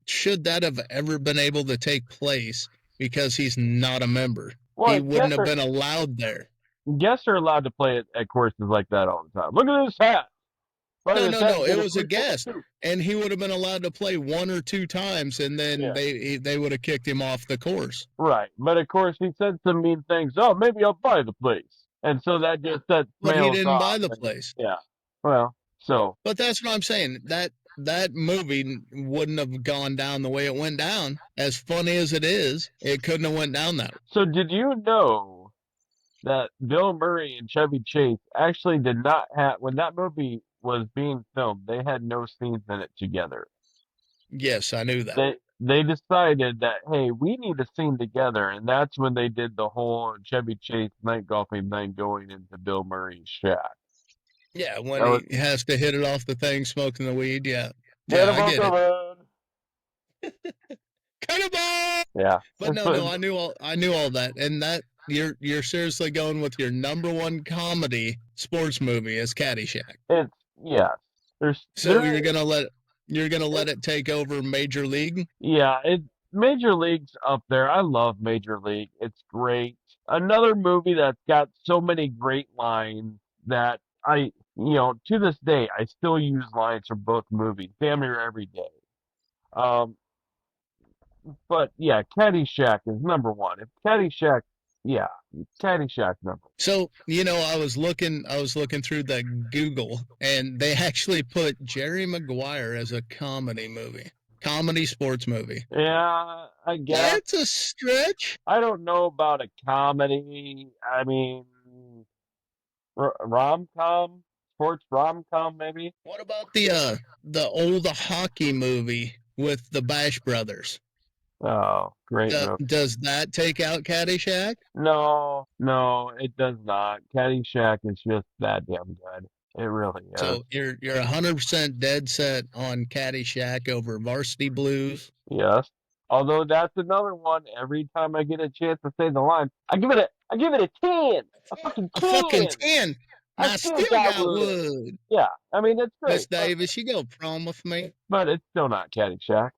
Should that have ever been able to take place, because he's not a member? Well, He wouldn't have been allowed there. Guests are allowed to play it at courses like that all the time. Look at this hat. No. It was a guest, and he would have been allowed to play one or two times, and then they would have kicked him off the course. Right, but of course he said some mean things. Oh, maybe I'll buy the place, and so that just set But he didn't off. buy the place. Yeah, well, so. But that's what I'm saying. That movie wouldn't have gone down the way it went down. As funny as it is, it couldn't have went down that way. So did you know that Bill Murray and Chevy Chase actually did not have, when that movie was being filmed, they had no scenes in it together. Yes, I knew that. They decided that, hey, we need a scene together, and that's when they did the whole Chevy Chase night golfing thing going into Bill Murray's shack. Yeah, when he has to hit it off the thing, smoking the weed. Yeah, I get it. Cannibal! Yeah, but no, I knew all that, and that you're seriously going with your number one comedy sports movie as Caddyshack. So you're gonna let it take over Major League? Yeah, Major League's up there. I love Major League. It's great. Another movie that's got so many great lines that to this day, I still use lines from both movies, damn near every day. But yeah, Caddyshack is number one. If Caddyshack number one. So, I was looking through the Google, and they actually put Jerry Maguire as a comedy sports movie. Yeah, I guess. That's a stretch. I don't know about a comedy. I mean, rom-com, sports rom-com maybe. What about the old hockey movie with the Bash Brothers? Oh, great movie. Does that take out Caddyshack? No, it does not. Caddyshack is just that damn good. It really is. So you're 100% dead set on Caddyshack over Varsity Blues? Yes. Although that's another one. Every time I get a chance to say the line, I give it a 10. A fucking 10. I still got wood. Yeah, I mean, it's great. Miss Davis, you go prom with me. But it's still not Caddyshack.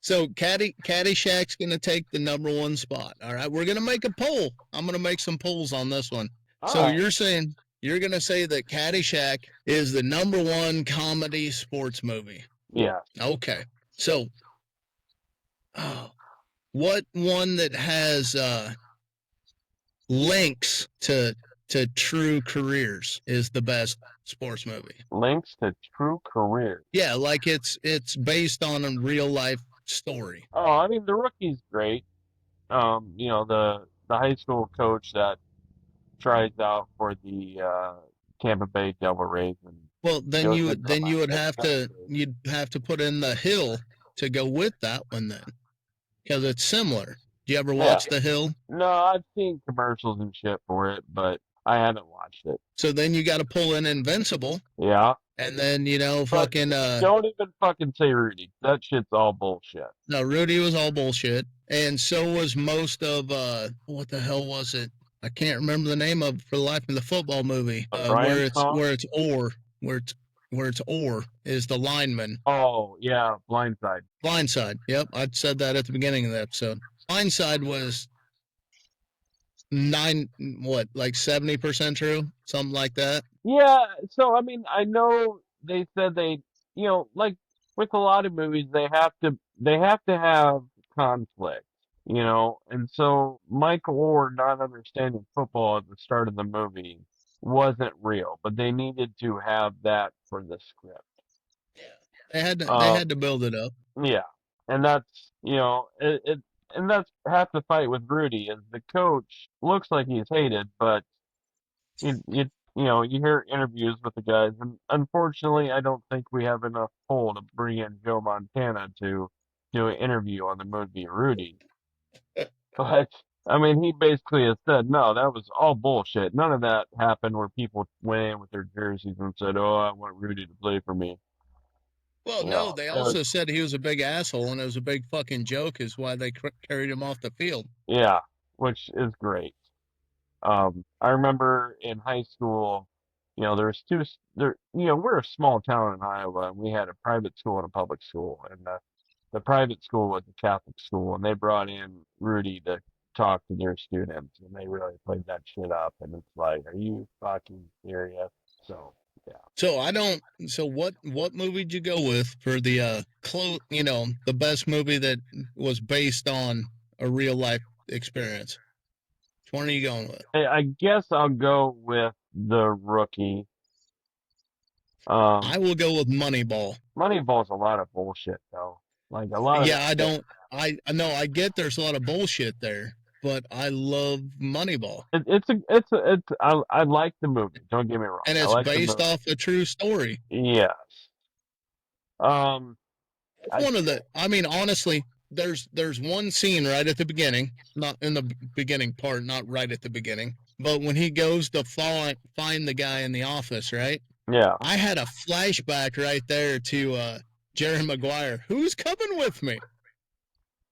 So Caddyshack's going to take the number one spot. All right, we're going to make a poll. I'm going to make some polls on this one. So you're saying you're going to say that Caddyshack is the number one comedy sports movie? Yeah. Okay. So what one that has links to to True Careers is the best sports movie. Links to True Careers. Yeah, like it's based on a real life story. Oh, I mean, The Rookie's great. You know, the high school coach that tries out for the Tampa Bay Devil Rays. And Well, then goes you into then you would my have to you'd have to put in The Hill to go with that one then, because it's similar. Do you ever watch The Hill? No, I've seen commercials and shit for it, but I haven't watched it. So then you got to pull in Invincible. Yeah. And then, you know, But fucking don't even fucking say Rudy. That shit's all bullshit. No, Rudy was all bullshit, and so was most of what the hell was it? I can't remember the name of it for the life of the football movie. Where it's Orr is the lineman. Oh yeah, Blindside. Blindside. Yep, I said that at the beginning of the episode. Blindside was 70% true, something like that. Yeah, so I mean, I know they said they, you know, like with a lot of movies, they have to have conflict, you know, and so Michael Orr not understanding football at the start of the movie wasn't real, but they needed to have that for the script. They had to build it up. Yeah, and that's, you know, and that's half the fight with Rudy is the coach looks like he's hated, but you know, you hear interviews with the guys, and unfortunately, I don't think we have enough pull to bring in Joe Montana to do an interview on the movie Rudy. But I mean, he basically has said, no, that was all bullshit. None of that happened where people went in with their jerseys and said, oh, I want Rudy to play for me. Well, no, they also said he was a big asshole, and it was a big fucking joke is why they carried him off the field. Yeah, which is great. I remember in high school, you know, you know, we're a small town in Iowa, and we had a private school and a public school, and the private school was a Catholic school, and they brought in Rudy to talk to their students, and they really played that shit up, and it's like, are you fucking serious? So, yeah. So what movie did you go with for the you know, the best movie that was based on a real life experience? Which one are you going with? I guess I'll go with The Rookie. I will go with Moneyball. Moneyball's a lot of bullshit though. Like a lot of I know I get there's a lot of bullshit there, but I love Moneyball. I like the movie. Don't get me wrong. And it's based off a true story. Yes. One of the. I mean, honestly, there's one scene right at the beginning, not in the beginning part, not right at the beginning, but when he goes to find the guy in the office, right? Yeah. I had a flashback right there to Jerry Maguire. Who's coming with me?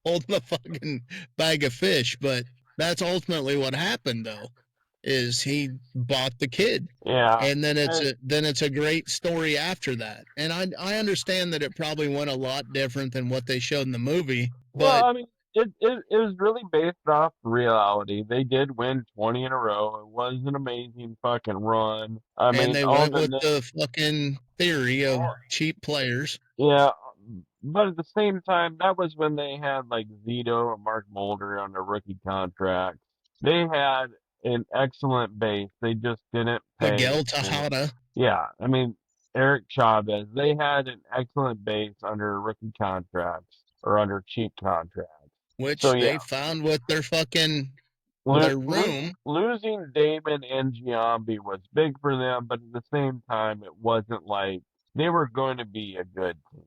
Holding a fucking bag of fish, but that's ultimately what happened, though, is he bought the kid. Yeah. And then it's a great story after that. And I understand that it probably went a lot different than what they showed in the movie. But well, I mean, it was really based off reality. They did win 20 in a row. It was an amazing fucking run. I mean, they went with the fucking theory of cheap players. Yeah, but at the same time, that was when they had like Zito and Mark Mulder on their rookie contracts. They had an excellent base. They just didn't pay. Miguel Tejada. Yeah, I mean, Eric Chavez. They had an excellent base under rookie contracts or under cheap contracts. Which they found with their fucking their room. Losing Damon and Giambi was big for them, but at the same time, it wasn't like they were going to be a good team.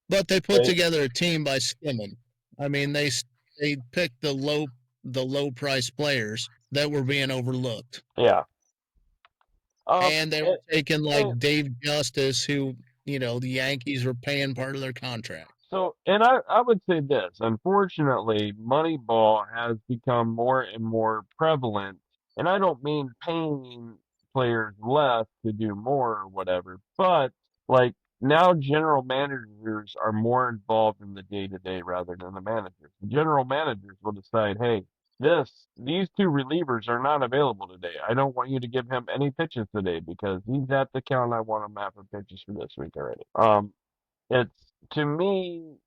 But they put together a team by skimming. I mean, they picked the low price players that were being overlooked. Yeah. And they were taking like Dave Justice, who, you know, the Yankees were paying part of their contract. So, and I would say this, unfortunately, Moneyball has become more and more prevalent, and I don't mean paying players less to do more or whatever, but like now general managers are more involved in the day-to-day rather than the managers. The general managers will decide, hey, these two relievers are not available today. I don't want you to give him any pitches today because he's at the count I want him at for pitches for this week already. To me,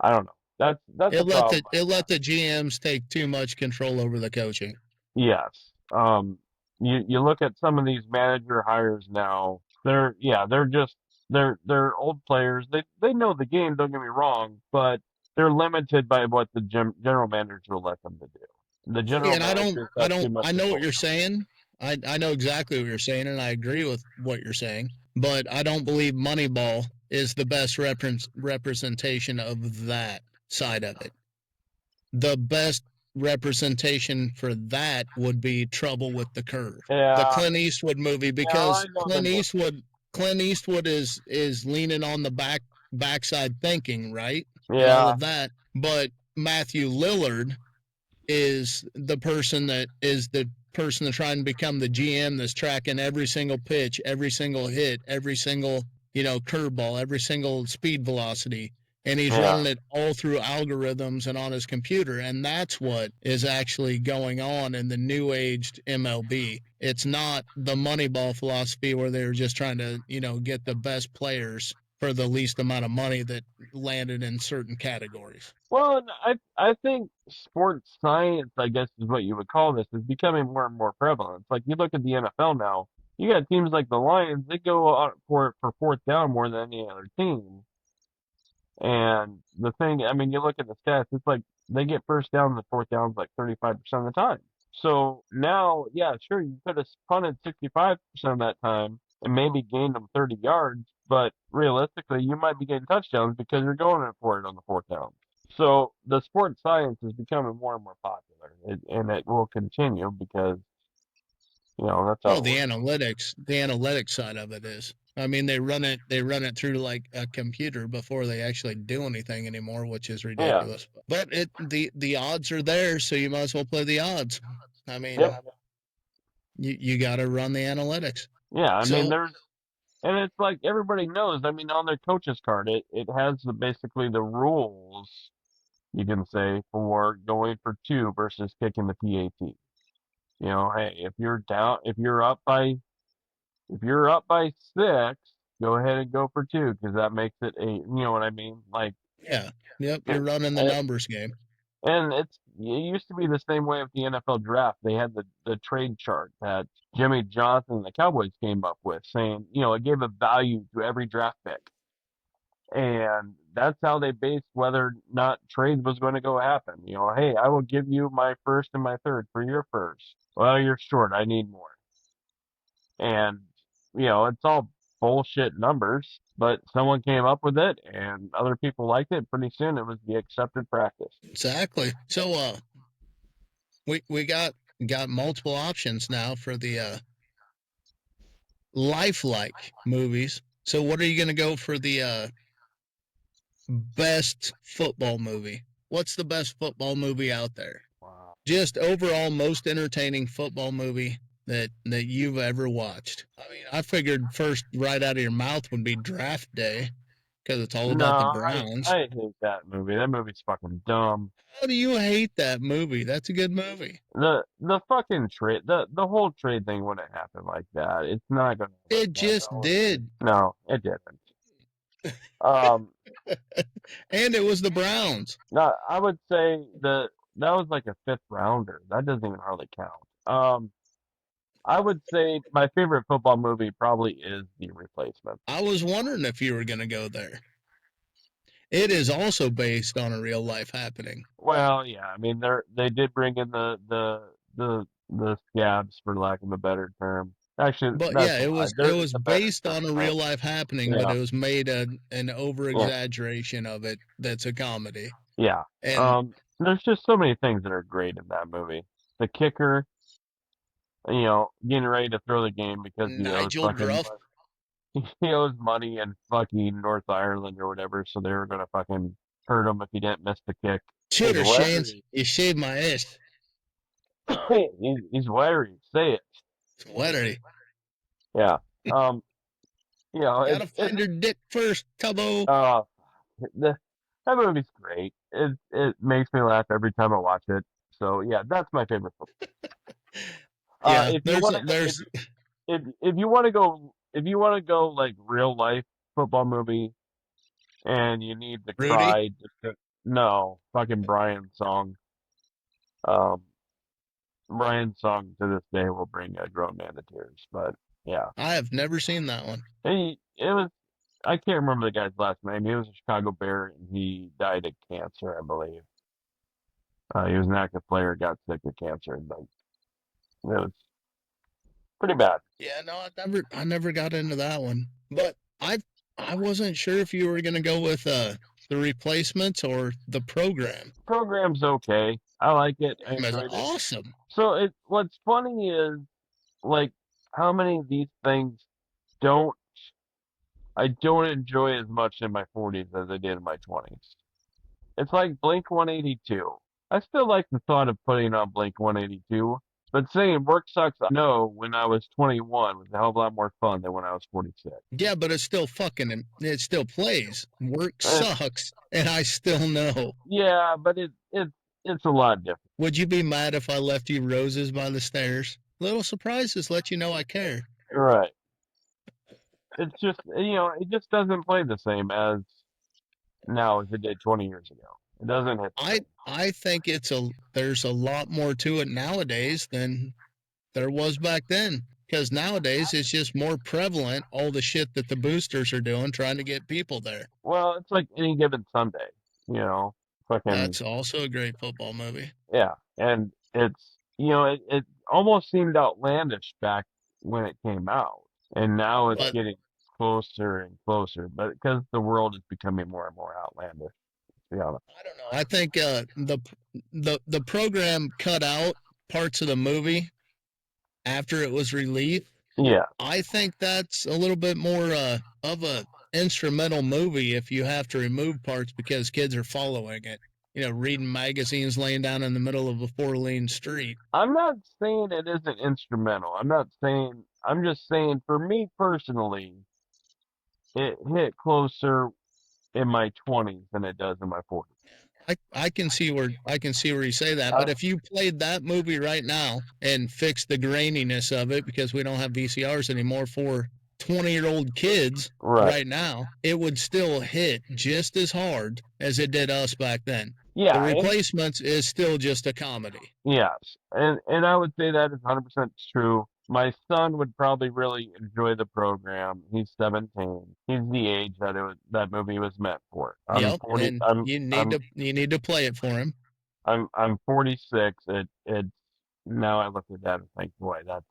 I don't know. That's it let the GMs take too much control over the coaching. Yes, You look at some of these manager hires now. They're old players. They know the game. Don't get me wrong, but they're limited by what the general manager will let them to do. The general And managers have too much I know what control. you're saying. I know exactly what you're saying, and I agree with what you're saying. But I don't believe Moneyball is the best representation of that side of it. The best representation for that would be Trouble with the Curve, the Yeah, Clint Eastwood movie, yeah, I because know them both. Clint Eastwood is leaning on the backside thinking, right? And all Yeah, of that. But Matthew Lillard is the person that's trying to become the GM that's tracking every single pitch, every single hit, every single, curveball, every single speed velocity. And he's yeah. running it all through algorithms and on his computer. And that's what is actually going on in the new aged MLB. It's not the Moneyball philosophy where they're just trying to, get the best players for the least amount of money that landed in certain categories. Well, and I think sports science, I guess is what you would call this, is becoming more and more prevalent. Like you look at the NFL now, you got teams like the Lions, they go out for it for fourth down more than any other team. And the thing, I mean, you look at the stats, it's like they get first down and fourth downs like 35% of the time. So now, yeah, sure, you could have punted 65% of that time and maybe gained them 30 yards, but realistically, you might be getting touchdowns because you're going for it on the fourth down. So the sports science is becoming more and more popular, and it will continue because, that's how Well, it works. the analytics side of it is. I mean, they run it through like a computer before they actually do anything anymore, which is Yeah. ridiculous. But the odds are there, so you might as well play the odds. I mean, Yep. you got to run the analytics. Yeah. I mean, So and it's like everybody knows. I mean, on their coach's card, it has basically the rules you can say for going for two versus kicking the PAT. Hey, if you're up by six, go ahead and go for two because that makes it eight. You know what I mean? Like, yeah, yep, you're and, running the numbers game. and it used to be the same way with the NFL draft. They had the trade chart that Jimmy Johnson and the Cowboys came up with, saying, it gave a value to every draft pick. And that's how they based whether or not trade was going to go happen. Hey, I will give you my first and my third for your first. Well, you're short. I need more. And, it's all bullshit numbers, but someone came up with it and other people liked it. Pretty soon it was the accepted practice. Exactly. So we got multiple options now for the lifelike movies. So what are you going to go for the best football movie? What's the best football movie out there? Wow. Just overall most entertaining football movie that you've ever watched. I mean, I figured first right out of your mouth would be Draft Day because it's all No, about the Browns. I hate that movie. That movie's fucking dumb. How do you hate that movie? That's a good movie. The fucking trade the whole trade thing wouldn't happen like that. It's not gonna work It that just way. did. No, it didn't. Um And it was the Browns. No, I would say that was like a fifth rounder. That doesn't even hardly count. I would say my favorite football movie probably is The Replacement. I was wondering if you were going to go there. It is also based on a real life happening. Well, yeah, I mean they did bring in the scabs for lack of a better term. Actually, But that's yeah, a lie. it There is was a better based on term a for it. real life happening, but Yeah, it was made an over yeah, exaggeration of it that's a comedy. yeah. And There's just so many things that are great in that movie. The kicker, getting ready to throw the game because he owes Nigel fucking Gruff, he owes money in fucking North Ireland or whatever, so they were gonna fucking hurt him if he didn't miss the kick. He's Chitter Shans, wary. you shaved my ass. He's wary. Say it. Sweatery. Yeah. Um. Gotta It. find your dick first, Tubbo. The that movie's great. It makes me laugh every time I watch it. So yeah, that's my favorite film. Yeah, If you want to, there's if you want to go, like real life football movie, and you need to Rudy. cry, no, fucking Brian song. Um, Brian's song to this day will bring a grown man to tears. But yeah, I have never seen that one. it was. I can't remember the guy's last name. He was a Chicago Bear, and he died of cancer, I believe. He was an active player, got sick with cancer, but it was pretty bad. Yeah, no, I never got into that one. But I wasn't sure if you were gonna go with the Replacements or the program. Program's okay. I like it. I Program is enjoyed it. awesome. So what's funny is like how many of these things don't I don't enjoy as much in my 40s as I did in my 20s. It's like Blink 182. I still like the thought of putting on Blink 182, but saying work sucks, I know when I was 21 was a hell of a lot more fun than when I was 46. Yeah, but it's still fucking. It still plays. Work Eh, sucks, and I still know. yeah, but it's a lot different. Would you be mad if I left you roses by the stairs? Little surprises let you know I care. Right. It's just it just doesn't play the same as now as it did 20 years ago. It doesn't hit the same. I think there's a lot more to it nowadays than there was back then. Because nowadays it's just more prevalent, all the shit that the boosters are doing, trying to get people there. Well, it's like Any Given Sunday, fucking That's also a great football movie. yeah, and it almost seemed outlandish back when it came out, and now it's But getting closer and closer, but because the world is becoming more and more outlandish, to be honest. I don't know. I think the program cut out parts of the movie after it was released. Yeah, I think that's a little bit more of a instrumental movie if you have to remove parts because kids are following it. Reading magazines laying down in the middle of a four-lane street. I'm not saying it isn't instrumental. I'm just saying for me personally, it hit closer in my 20s than it does in my 40s. I can see where you say that, but if you played that movie right now and fixed the graininess of it because we don't have VCRs anymore for 20-year-old kids right now, it would still hit just as hard as it did us back then. Yeah, The Replacements is still just a comedy. yes, and I would say that is 100% true. My son would probably really enjoy the program. He's 17. He's the age that movie was meant for. I'm Yep, 40. and I'm you I'm need to play it for him. I'm 46. It's now I look at that and think, boy, that's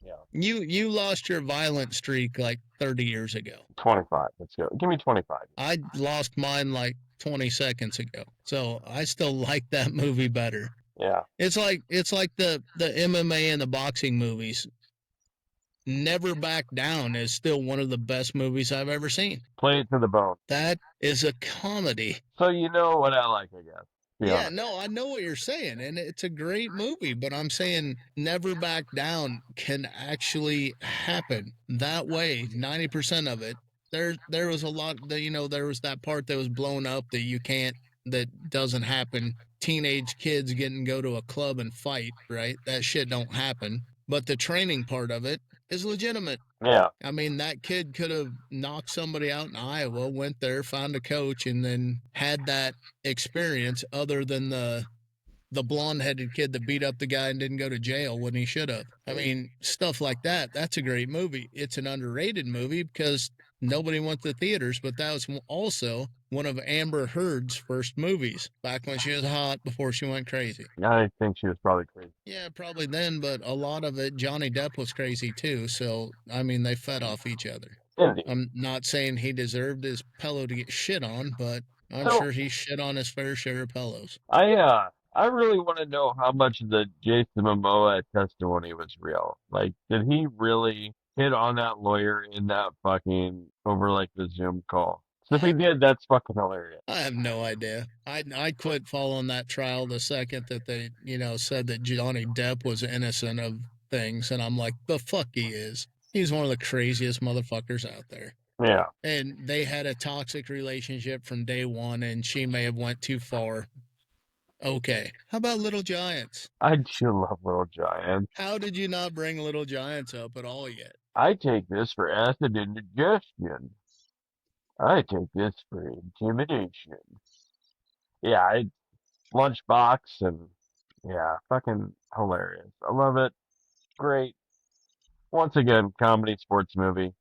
yeah. You lost your violent streak like 30 years ago. 25. Let's go. Give me 25. I lost mine like 20 seconds ago. So I still like that movie better. Yeah. It's like the MMA and the boxing movies. Never Back Down is still one of the best movies I've ever seen. Play it to the bone. That is a comedy. So you know what I like, I guess. Yeah, no, I know what you're saying, and it's a great movie, but I'm saying Never Back Down can actually happen that way, 90% of it. There was a lot that, there was that part that was blown up that doesn't happen. Teenage kids go to a club and fight, right? That shit don't happen. But the training part of it is legitimate. Yeah. I mean, that kid could have knocked somebody out in Iowa, went there, found a coach, and then had that experience other than the blonde-headed kid that beat up the guy and didn't go to jail when he should have. I mean, stuff like that. That's a great movie. It's an underrated movie because nobody went to the theaters, but that was also one of Amber Heard's first movies back when she was hot before she went crazy. I think she was probably crazy. Yeah, probably then, but a lot of it, Johnny Depp was crazy too. So, I mean, they fed off each other. Indeed. I'm not saying he deserved his pillow to get shit on, but I'm sure he shit on his fair share of pillows. I really want to know how much of the Jason Momoa testimony was real. Like, did he really hit on that lawyer in that fucking over like the Zoom call? So if he did, that's fucking hilarious. I have no idea. I quit following that trial the second that they, said that Johnny Depp was innocent of things, and I'm like, the fuck he is. He's one of the craziest motherfuckers out there. Yeah. And they had a toxic relationship from day one, and she may have went too far. Okay. How about Little Giants? I do love Little Giants. How did you not bring Little Giants up at all yet? I take this for acid indigestion. I take this for intimidation. Yeah, Lunchbox and Yeah, fucking hilarious. I love it. Great. Once again, comedy sports movie.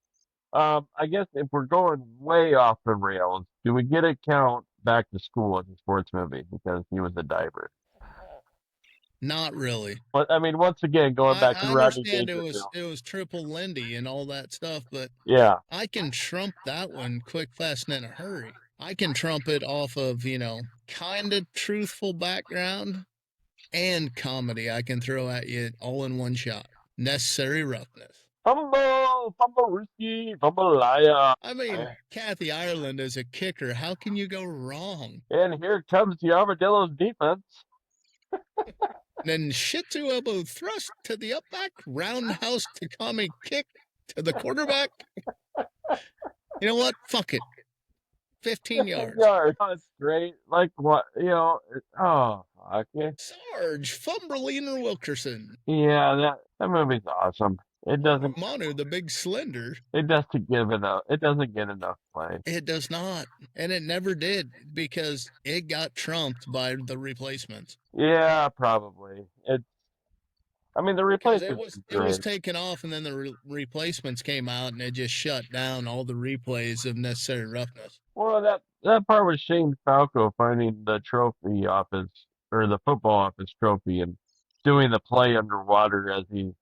I guess if we're going way off the rails, do we get a count Back to School as a sports movie because he was a diver? Not really. But I mean, once again, going back to I Rodney understand Dangerfield. it was Triple Lindy and all that stuff, but Yeah, I can trump that one quick, fast, and in a hurry. I can trump it off of, kind of truthful background and comedy. I can throw at you all in one shot. Necessary Roughness. fumble risky, fumble liar. I mean, Kathy Ireland as a kicker, how can you go wrong? And here comes the Armadillo's defense. Then Shitsu elbow thrust to the up back, roundhouse Takami kick to the quarterback. You know what? Fuck it. 15 yards. That's great. Like what? Okay. Sarge, Fumberliner Wilkerson. Yeah, that movie's awesome. It doesn't. Manu, the big slender. It doesn't give enough. It doesn't get enough play. It does not. And it never did because it got trumped by the replacements. Yeah, probably. I mean, the replacements. It was taken off, and then the replacements came out, and it just shut down all the replays of Necessary Roughness. Well, that part was Shane Falco finding the trophy off the football off his trophy and doing the play underwater as he,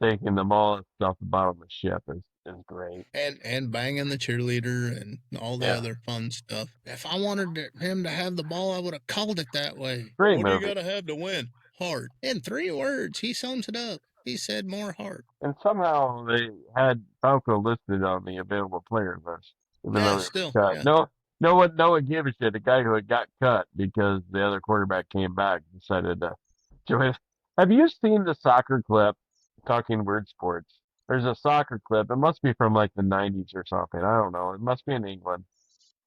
taking the ball and stuff about on the ship is great. And banging the cheerleader and all the other fun stuff. If I wanted him to have the ball, I would have called it that way. Great what movie. do you got to have to win? Heart. In 3 words, he sums it up. He said more heart. And somehow they had Falco listed on the available players list. Even though still. cut. Yeah. No one gave a shit. The guy who had got cut because the other quarterback came back decided to join. Have you seen the soccer clip? Talking weird sports. There's a soccer clip. It must be from like the 90s or something. I don't know. It must be in England.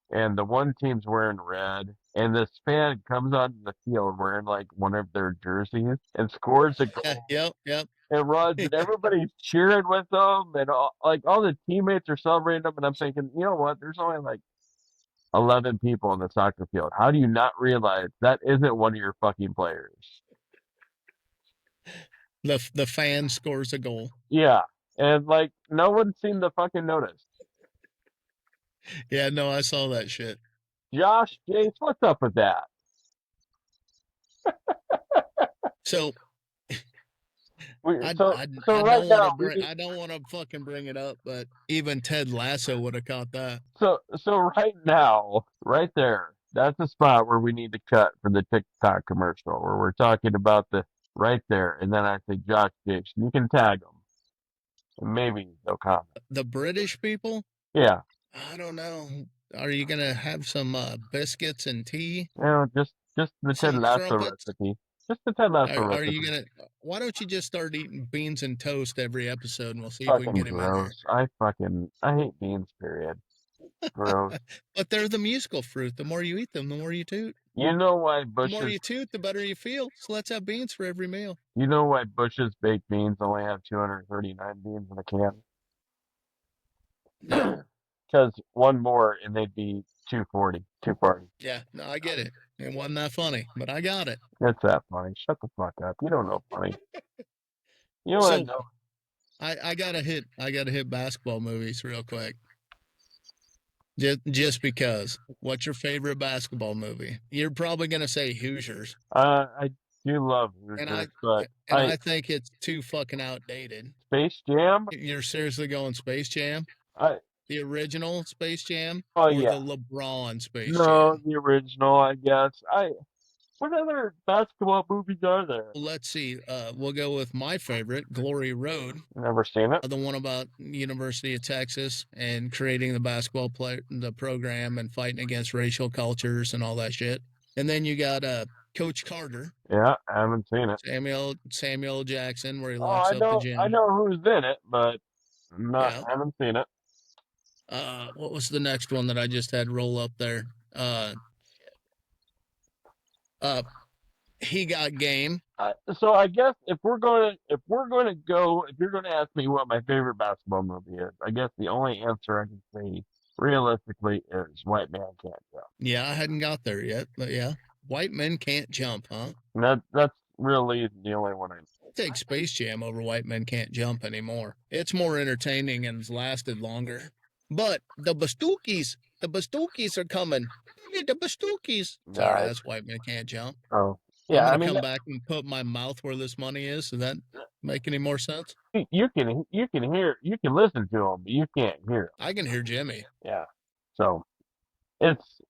And the one team's wearing red, and this fan comes onto the field wearing like one of their jerseys and scores a goal. Yep. And runs, and everybody's cheering with them, and all the teammates are celebrating them. And I'm thinking, you know what? There's only like 11 people in the soccer field. How do you not realize that isn't one of your fucking players? The fan scores a goal. Yeah, and like no one seemed to fucking notice. Yeah, no, I saw that shit. Josh, Jace, what's up with that? So I don't want to fucking bring it up, but even Ted Lasso would have caught that. So right now, right there, that's the spot where we need to cut for the TikTok commercial where we're talking about the right there, and then I say, Josh, Jace, you can tag them, and maybe they'll comment. The British people? Yeah. I don't know. Are you gonna have some biscuits and tea? Just the Ted Lasso recipe. Just the Ted Lasso recipe. Are you gonna? Why don't you just start eating beans and toast every episode, and we'll see if we can get him gross. In there. I hate beans. Period. Gross. But they're the musical fruit. The more you eat them, the more you toot. You know why Bush's... The more you toot, the better you feel. So let's have beans for every meal. You know why Bush's baked beans only have 239 beans in a can? No. Because one more and they'd be 240. Yeah, no, I get it. It wasn't that funny, but I got it. It's that funny. Shut the fuck up. You don't know funny. You know what I know? I gotta hit basketball movies real quick. Just because. What's your favorite basketball movie? You're probably gonna say Hoosiers. I do love Hoosiers, I think it's too fucking outdated. Space Jam? You're seriously going Space Jam? The original Space Jam? Oh, or yeah. the LeBron Space Jam? No, the original, I guess. What other basketball movies are there? Let's see. We'll go with my favorite, Glory Road. Never seen it. The one about University of Texas and creating the the program and fighting against racial cultures and all that shit. And then you got Coach Carter. Yeah, I haven't seen it. Samuel Jackson, where he locks up the gym. I know who's in it, but I haven't seen it. What was the next one that I just had roll up there? He Got Game. So I guess if you're going to ask me what my favorite basketball movie is, I guess the only answer I can say realistically is White Man Can't Jump. Yeah, I hadn't got there yet, but yeah. White Men Can't Jump, huh? That's really the only one I know. I'll take Space Jam over White Men Can't Jump anymore. It's more entertaining and has lasted longer. But the Bastookies are coming. The Bastookies. Sorry, that's White Men Can't Jump. Oh, I'm yeah. I gonna mean, come back and put my mouth where this money is. Does that make any more sense? you can listen to them, but you can't hear 'em. I can hear Jimmy. Yeah. So it's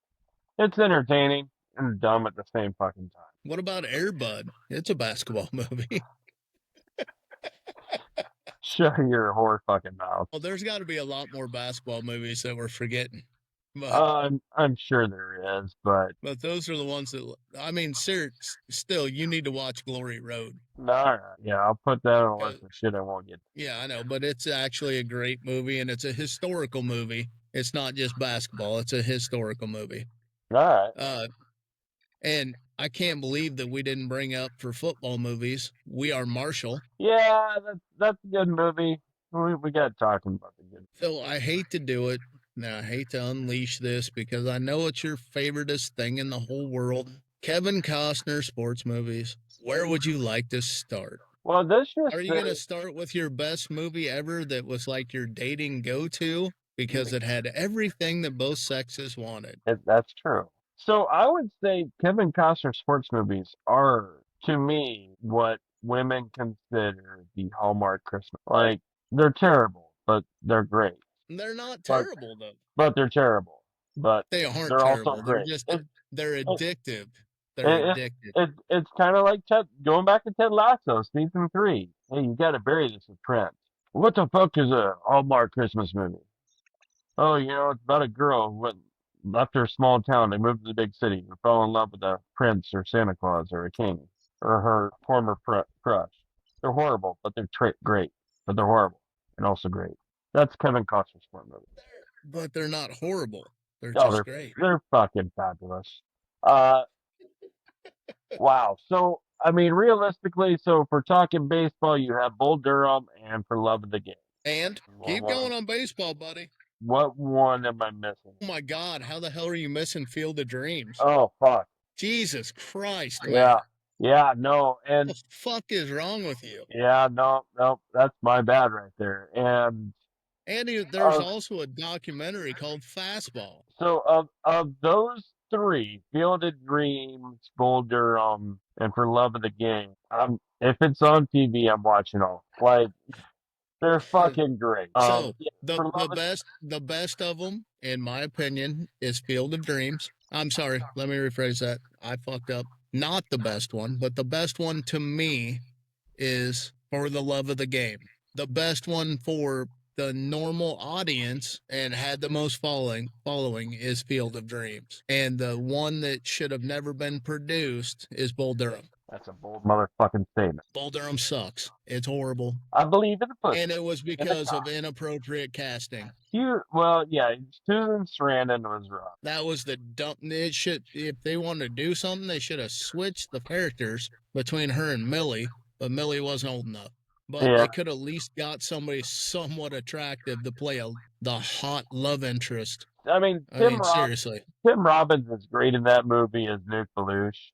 entertaining and dumb at the same fucking time. What about Air Bud? It's a basketball movie. Shut your whore fucking mouth. Well, there's got to be a lot more basketball movies that we're forgetting. But I'm sure there is, but those are the ones that I mean, still, you need to watch Glory Road. no, yeah, I'll put that on a list of shit I won't get. Yeah, I know, but it's actually a great movie, and it's a historical movie. It's not just basketball; it's a historical movie. All right. And I can't believe that we didn't bring up for football movies. We Are Marshall. Yeah, that's a good movie. We got talking about the good. So I hate to do it. Now I hate to unleash this because I know it's your favoriteest thing in the whole world. Kevin Costner sports movies. Where would you like to start? Well, this just Are you going to start with your best movie ever that was like your dating go-to because it had everything that both sexes wanted? That's true. So I would say Kevin Costner sports movies are, to me, what women consider the Hallmark Christmas. Like, they're terrible, but they're great. They're not terrible, though. But they're terrible. But they aren't they're terrible. Also great. They're addictive. They're addictive. It's kind of like going back to Ted Lasso, season 3. Hey, you got to bury this with Trent. What the fuck is a Hallmark Christmas movie? Oh, it's about a girl who left her small town. They moved to the big city and fell in love with a prince or Santa Claus or a king or her former crush. They're horrible, but they're great. But they're horrible and also great. That's Kevin Costner's sport movie. But they're not horrible. They're just great. They're fucking fabulous. Wow. So, I mean, realistically, if we're talking baseball, you have Bull Durham and For Love of the Game. And keep going on baseball, buddy. What one am I missing? Oh my God, how the hell are you missing Field of Dreams? Oh, fuck. Jesus Christ, man. Yeah. Yeah, no, and what the fuck is wrong with you? Yeah, no, that's my bad right there. And there's also a documentary called Fastball. So of those three, Field of Dreams, Bull Durham, and For Love of the Game, if it's on TV, I'm watching all. Like, they're fucking great. So the best of them, in my opinion, is Field of Dreams. I'm sorry, let me rephrase that. I fucked up. Not the best one, but the best one to me is For the Love of the Game. The best one for the normal audience and had the most following is Field of Dreams. And the one that should have never been produced is Bull Durham. That's a bold motherfucking statement. Bull Durham sucks. It's horrible. I believe in the pussy. And it was because of inappropriate casting. Susan Sarandon was wrong. That was the dumb. If they wanted to do something, they should have switched the characters between her and Millie, but Millie wasn't old enough. But they could at least got somebody somewhat attractive to play the hot love interest. I mean, seriously. Tim Robbins is great in that movie as Nuke Belushi.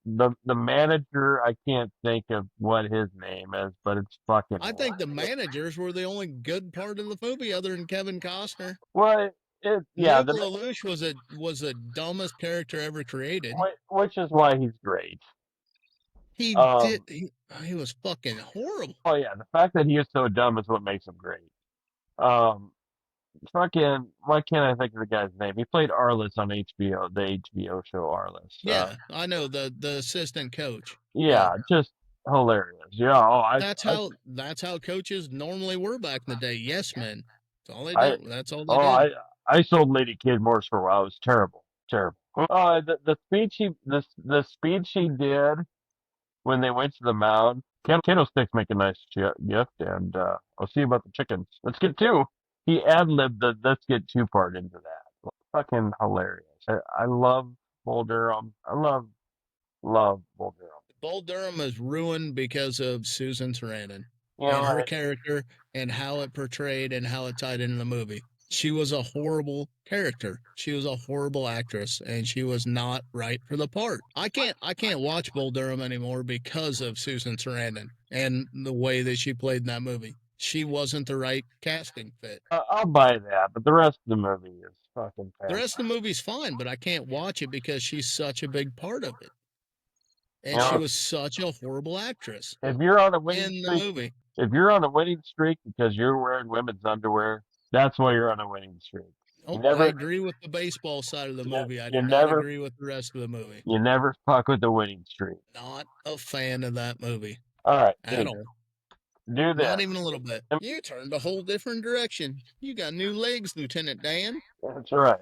The manager, I can't think of what his name is, but it's fucking. I think the managers were the only good part of the movie, other than Kevin Costner. Well, Nuke Belushi was the dumbest character ever created, which is why he's great. He was fucking horrible. Oh yeah, the fact that he is so dumb is what makes him great. Why can't I think of the guy's name? He played Arliss on HBO, the HBO show Arliss. Yeah, I know the assistant coach. Yeah, just hilarious. Yeah, that's how coaches normally were back in the day. Yes, men. That's all they did. That's all they did. I sold Lady Kid Morse for a while. It was terrible. The speech he did when they went to the mound. Candlesticks make a nice gift, and I'll see about the chickens. Let's get two. He ad-libbed the let's get two part into that. Fucking hilarious. I love Bull Durham. I love Bull Durham. Bull Durham is ruined because of Susan Sarandon. And her character and how it portrayed and how it tied into the movie. She was a horrible character. She was a horrible actress, and she was not right for the part. I can't watch Bull Durham anymore because of Susan Sarandon and the way that she played in that movie. She wasn't the right casting fit. I'll buy that, but the rest of the movie is fucking The fantastic. rest of the movie's fine, but I can't watch it because she's such a big part of it. And You know, she was such a horrible actress If you're on a winning in the streak, movie. if you're on a winning streak because you're wearing women's underwear, that's why you're on a winning streak. Oh, never- I agree with the baseball side of the movie. I do you not never- agree with the rest of the movie. You never fuck with the winning streak. Not a fan of that movie All right, at all. do that. Not even a little bit. You turned a whole different direction. You got new legs, Lieutenant Dan. That's right.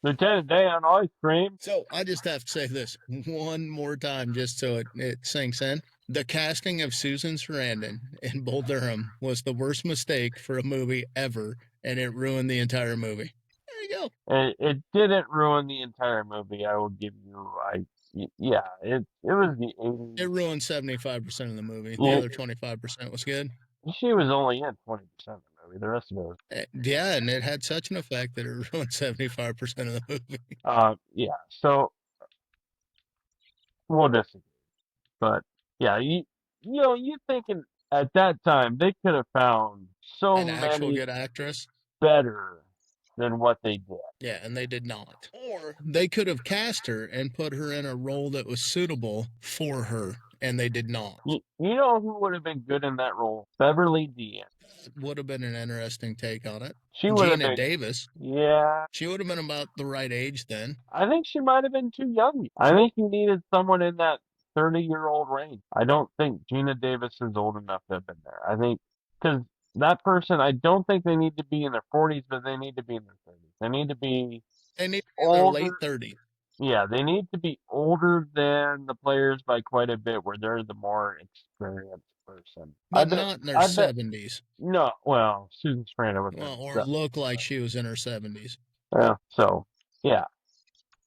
Lieutenant Dan, ice cream. So I just have to say this one more time just so it sinks in. The casting of Susan Sarandon in Bull Durham was the worst mistake for a movie ever, and it ruined the entire movie. There you go. It didn't ruin the entire movie. I will give you. Yeah, it was the 80s. It ruined 75% of the movie. The Yeah. other 25% was good. She was only in 20% of the movie. The rest of it was. Yeah, and it had such an effect that it ruined 75% of the movie. Yeah. So we'll disagree, but yeah, you thinking at that time they could have found so An actual many good actress. better than what they did. Yeah, and they did not. Or they could have cast her and put her in a role that was suitable for her, and they did not. You know who would have been good in that role? Beverly D'Anville. Would have been an interesting take on it. She would have Gina been. Davis. Yeah, She would have been about the right age then. I think she might have been too young. I think you needed someone in that 30-year-old range. I don't think Gina Davis is old enough to have been there. I think because that person, I don't think they need to be in their 40s, but they need to be in their 30s. They need to be They need to be in their older. late 30s. Yeah, they need to be older than the players by quite a bit, where they're the more experienced person. But not in their 70s. No, well, Susan Sarandon would have Well, or look like she was in her 70s. Yeah. So, yeah.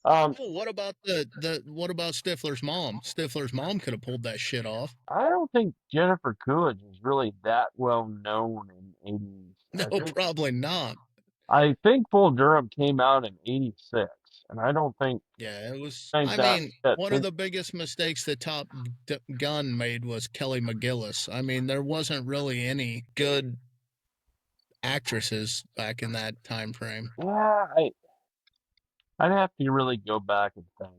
Oh, what about what about Stifler's mom? Stifler's mom could have pulled that shit off. I don't think Jennifer Coolidge is really that well known in 80s. No, probably not. I think Bull Durham came out in 86, and I don't think. Yeah, it was. think I that- mean, that- one of the biggest mistakes that Top Gun made was Kelly McGillis. I mean, there wasn't really any good actresses back in that time frame. Yeah, I'd have to really go back and think.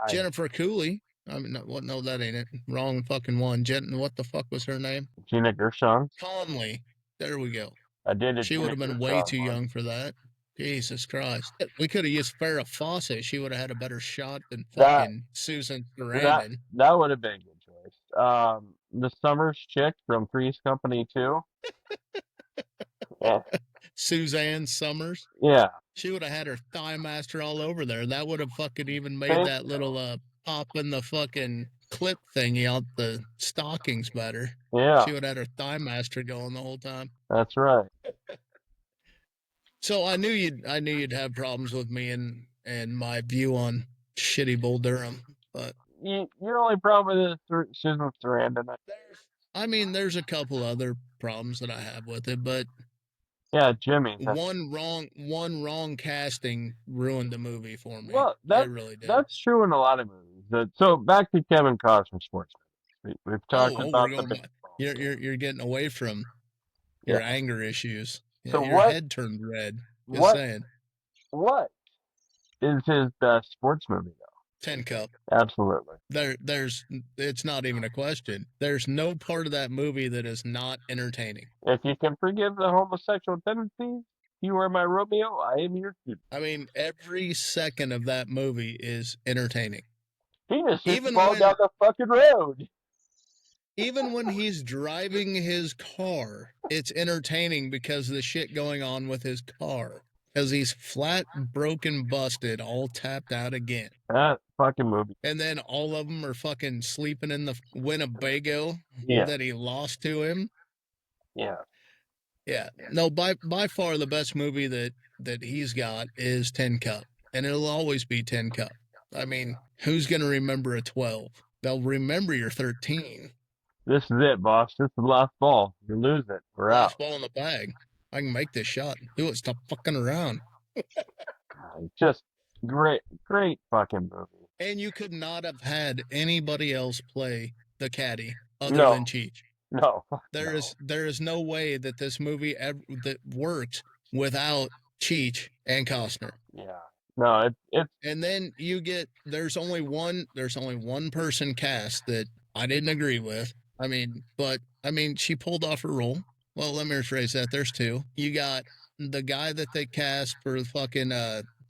Jennifer Cooley. I mean, no, that ain't it. Wrong fucking one. What the fuck was her name? Gina Gershon. Conley. There we go. I did. She would have been way too young for that. Jesus Christ. We could have used Farrah Fawcett. She would have had a better shot than fucking Susan Sarandon. That would have been a good choice. The Summers chick from Three's Company 2. Yeah. Suzanne Summers. Yeah. She would have had her thigh master all over there. That would have fucking even made that little pop in the fucking clip thingy out the stockings better. Yeah. She would have had her thigh master going the whole time. That's right. So I knew you'd have problems with me and my view on shitty Bull Durham, but Your only problem with it is Susan Sarandon. I mean, there's a couple other problems that I have with it, but Yeah, Jimmy. one wrong casting ruined the movie for me. Well, it really did. That's true in a lot of movies. So back to Kevin Costner sports. We've talked about we're the going You're getting away from your anger issues. So your head turned red. Just saying. What is his best sports movie though? 10 Cup. Absolutely. It's not even a question. There's no part of that movie that is not entertaining. If you can forgive the homosexual tendencies, you are my Romeo, I am your Juliet. I mean, every second of that movie is entertaining. He just Even fall when- down the fucking road. Even when he's driving his car, it's entertaining because of the shit going on with his car. Because he's flat, broken, busted, all tapped out again. That fucking movie. And then all of them are fucking sleeping in the Winnebago that he lost to him. Yeah. Yeah. No, by far the best movie that he's got is 10 Cup. And it'll always be 10 Cup. I mean, who's going to remember a 12? They'll remember your 13. This is it, boss. This is the last ball. You lose it. We're out. Last ball in the bag. I can make this shot. Do it. Stop fucking around. Just great fucking movie. And you could not have had anybody else play the caddy other No. than Cheech. No. There is no way that this movie that works without Cheech and Costner. Yeah. No, it's And then there's only one person cast that I didn't agree with. But she pulled off her role. Well, let me rephrase that. There's two. You got the guy that they cast for fucking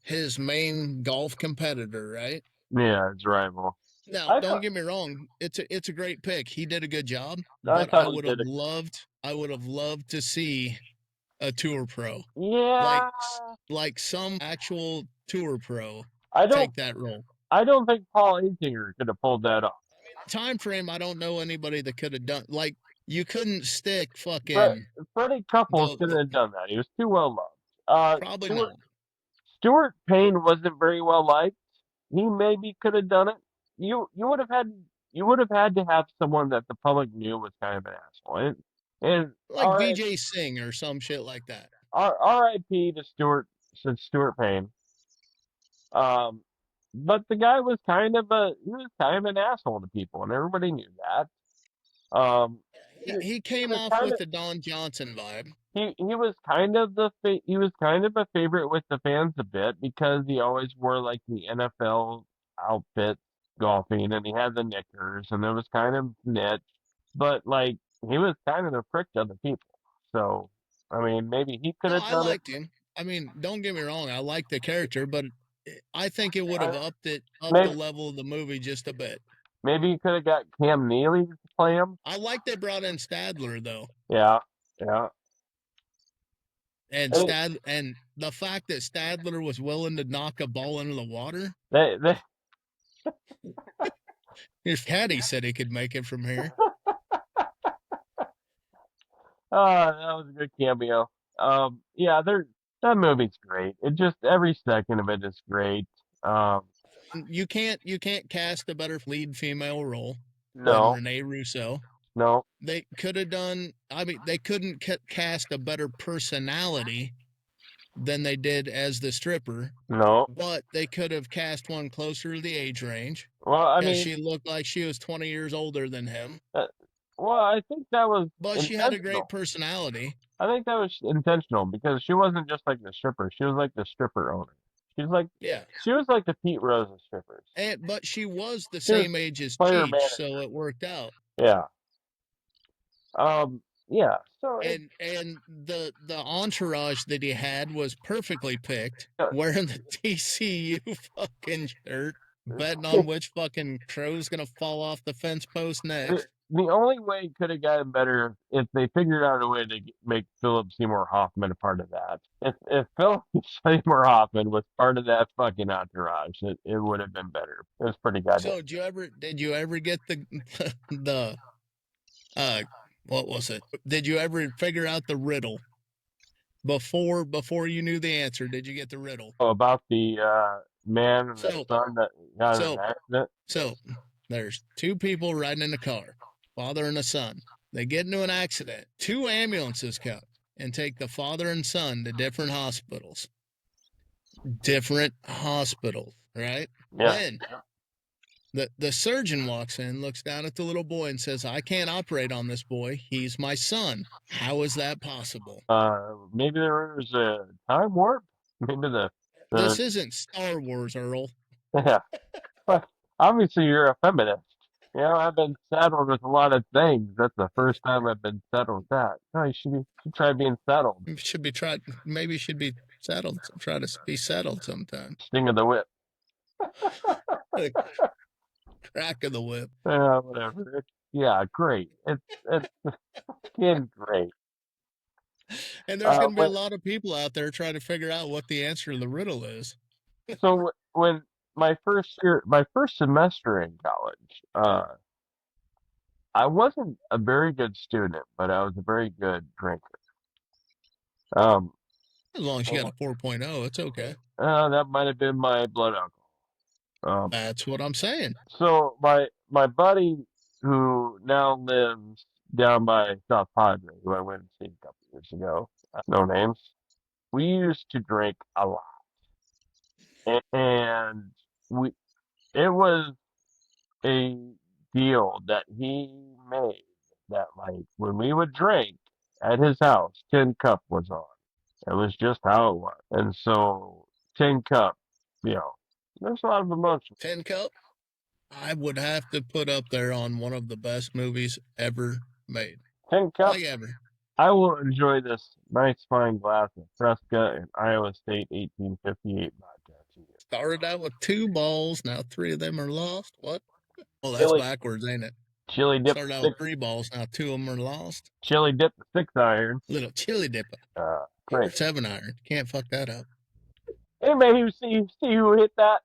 his main golf competitor, right? yeah, it's rival. Now, don't get me wrong. It's a great pick. He did a good job. But I would have loved to see a tour pro. Yeah. Like some actual tour pro take that role. I don't think Paul Eatinger could have pulled that off. Time frame, I don't know anybody that could have done. Like, you couldn't stick fucking. Freddie Couples couldn't have done that. He was too well loved. Probably not. Stuart Payne wasn't very well liked. He maybe could have done it. You would have had to have someone that the public knew was kind of an asshole. And like VJ Singh or some shit like that. R.I.P. to Stuart Payne. But the guy was kind of an asshole to people, and everybody knew that. He came off with the Don Johnson vibe. He was kind of a favorite with the fans a bit because he always wore like the NFL outfit golfing, and he had the knickers, and it was kind of niche. But like he was kind of a prick to other people. So maybe he could have done it. I liked him. Don't get me wrong, I like the character, but I think it would have upped the level of the movie just a bit. Maybe you could have got Cam Neely to play him. I like they brought in Stadler though. Yeah. And and the fact that Stadler was willing to knock a ball into the water. His caddy said he could make it from here. That was a good cameo. Yeah, that movie's great. It just every second of it is great. You can't cast a better lead female role than Renee Russo. No. They could have done. They couldn't cast a better personality than they did as the stripper. No. But they could have cast one closer to the age range. Well, she looked like she was 20 years older than him. Well, I think that was. But she had a great personality. I think that was intentional because she wasn't just like the stripper; she was like the stripper owner. She was like the Pete Rose of strippers. But she was the same age as Cheech, so it worked out. Yeah. Yeah. So and the entourage that he had was perfectly picked, wearing the TCU fucking shirt, betting on which fucking crow's gonna fall off the fence post next. The only way it could have gotten better if they figured out a way to make Philip Seymour Hoffman a part of that. If Philip Seymour Hoffman was part of that fucking entourage, it would have been better. It was pretty goddamn. So did you ever get the what was it? Did you ever figure out the riddle before you knew the answer? Did you get the riddle? Oh, about the man and the son that got in an accident? So there's two people riding in a car, father and a son. They get into an accident. Two ambulances come and take the father and son to different hospitals. Right? Yeah. Then the surgeon walks in, looks down at the little boy and says, "I can't operate on this boy. He's my son." How is that possible? Maybe there was a time warp. Maybe This isn't Star Wars, Earl. Yeah. But obviously you're a feminist. I've been saddled with a lot of things. That's the first time I've been saddled with that. No, you should try being saddled. Maybe you should be saddled. Try to be saddled sometime. Sting of the whip. Crack of the whip. Whatever. Yeah, great. It's fucking great. And there's going to be a lot of people out there trying to figure out what the answer to the riddle is. So when my first semester in college, I wasn't a very good student, but I was a very good drinker. As long as you got a 4.0, it's okay. That might have been my blood alcohol. That's what I'm saying. So my buddy who now lives down by South Padre, who I went to see a couple years ago, no names. We used to drink a lot, and it was a deal that he made that like when we would drink at his house, Tin Cup was on. It was just how it was, and so Tin Cup, there's a lot of emotion. Tin Cup, I would have to put up there on one of the best movies ever made. Tin Cup. Like ever. I will enjoy this nice fine glass of Fresca and Iowa State 1858 vodka to you. Started out with 2 balls, now 3 of them are lost. What? Oh, that's backwards, ain't it? Chili dip. Started out with 3 balls, now 2 of them are lost. Chili dip the 6-iron. Little chili dipper. Great. 7-iron. Can't fuck that up. Hey, man, you see who hit that?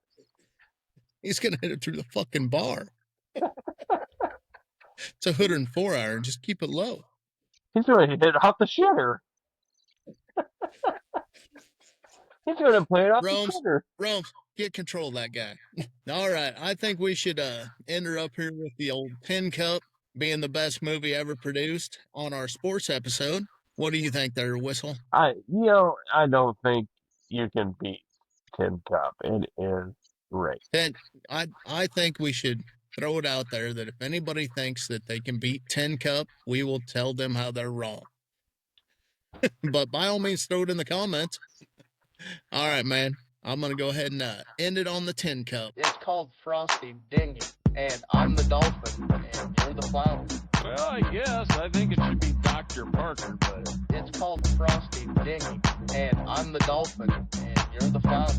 He's gonna hit it through the fucking bar. It's a 104-iron. Just keep it low. He's gonna hit it off the shitter. He's gonna play it off the shitter. Rome's, get control of that guy. All right, I think we should end her up here with the old Tin Cup being the best movie ever produced on our sports episode. What do you think there, Whistle? I don't think you can beat Tin Cup. It is great. And I think we should throw it out there that if anybody thinks that they can beat Tin Cup, we will tell them how they're wrong. But by all means, throw it in the comments. All right, man. I'm going to go ahead and end it on the Tin Cup. It's called Frosty Ding It, and I'm the dolphin, and you're the flower. Well, I guess. I think it should be Dr. Parker, but it's called Frosty Ding It, and I'm the dolphin, and you're the flower.